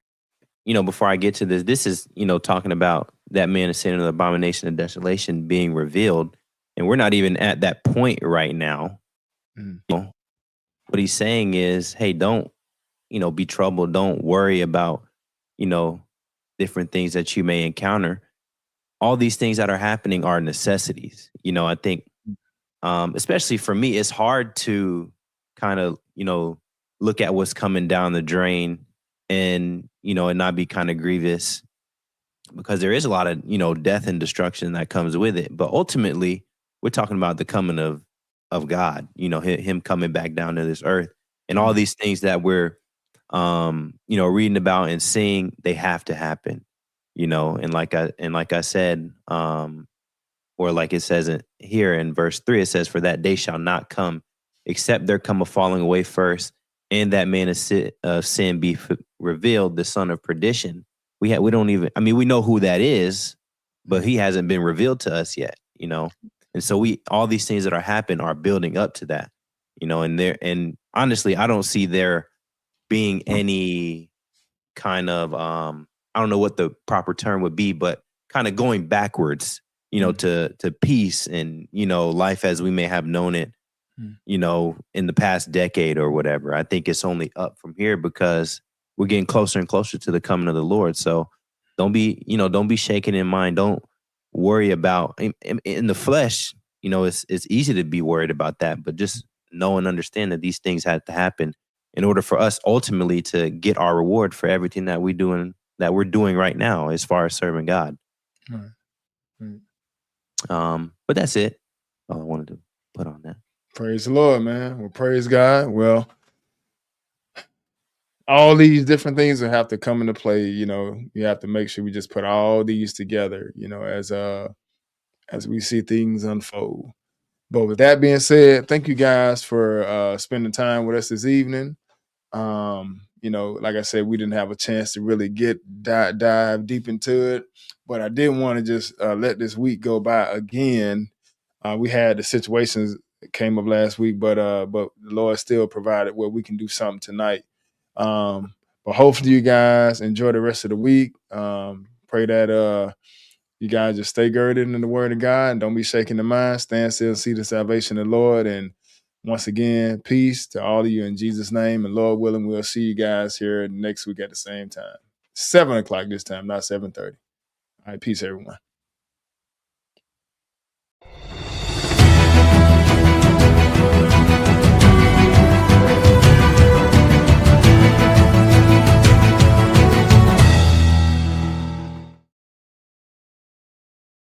before I get to this is, talking about that man of sin and the abomination of desolation being revealed. And we're not even at that point right now. What he's saying is, hey, don't, be troubled. Don't worry about, different things that you may encounter. All these things that are happening are necessities. I think, especially for me, it's hard to kind of, look at what's coming down the drain and, and not be kind of grievous, because there is a lot of, death and destruction that comes with it. But ultimately, we're talking about the coming of God, him coming back down to this earth, and all these things that we're, reading about and seeing, they have to happen. you know, and like I said, or like it says here in verse 3, it says, "For that day shall not come, except there come a falling away first, and that man of sin be revealed, the son of perdition." We don't even, I mean, we know who that is, but he hasn't been revealed to us yet, you know. And so all these things that are happening are building up to that, you know. And honestly, I don't see there being any kind of I don't know what the proper term would be, but kind of going backwards, you know, to peace and, you know, life as we may have known it, you know, in the past decade or whatever. I think it's only up from here because we're getting closer and closer to the coming of the Lord. So don't be shaken in mind. Don't worry about in the flesh. You know, it's easy to be worried about that, but just know and understand that these things had to happen in order for us ultimately to get our reward for everything that we're doing right now as far as serving God. Right. But that's it. All I wanted to put on that. Praise the Lord, man. Well, praise God. Well, all these different things will have to come into play. You know, you have to make sure we just put all these together, you know, as we see things unfold. But with that being said, thank you guys for spending time with us this evening. You know, like I said, we didn't have a chance to really dive deep into it, but I didn't want to just let this week go by again. We had the situations that came up last week, but the Lord still provided where we can do something tonight. But hopefully you guys enjoy the rest of the week. Pray that you guys just stay girded in the word of God and don't be shaking the mind. Stand still and see the salvation of the Lord. And once again, peace to all of you in Jesus' name. And Lord willing, we'll see you guys here next week at the same time. 7 o'clock this time, not 7:30. All right, peace, everyone.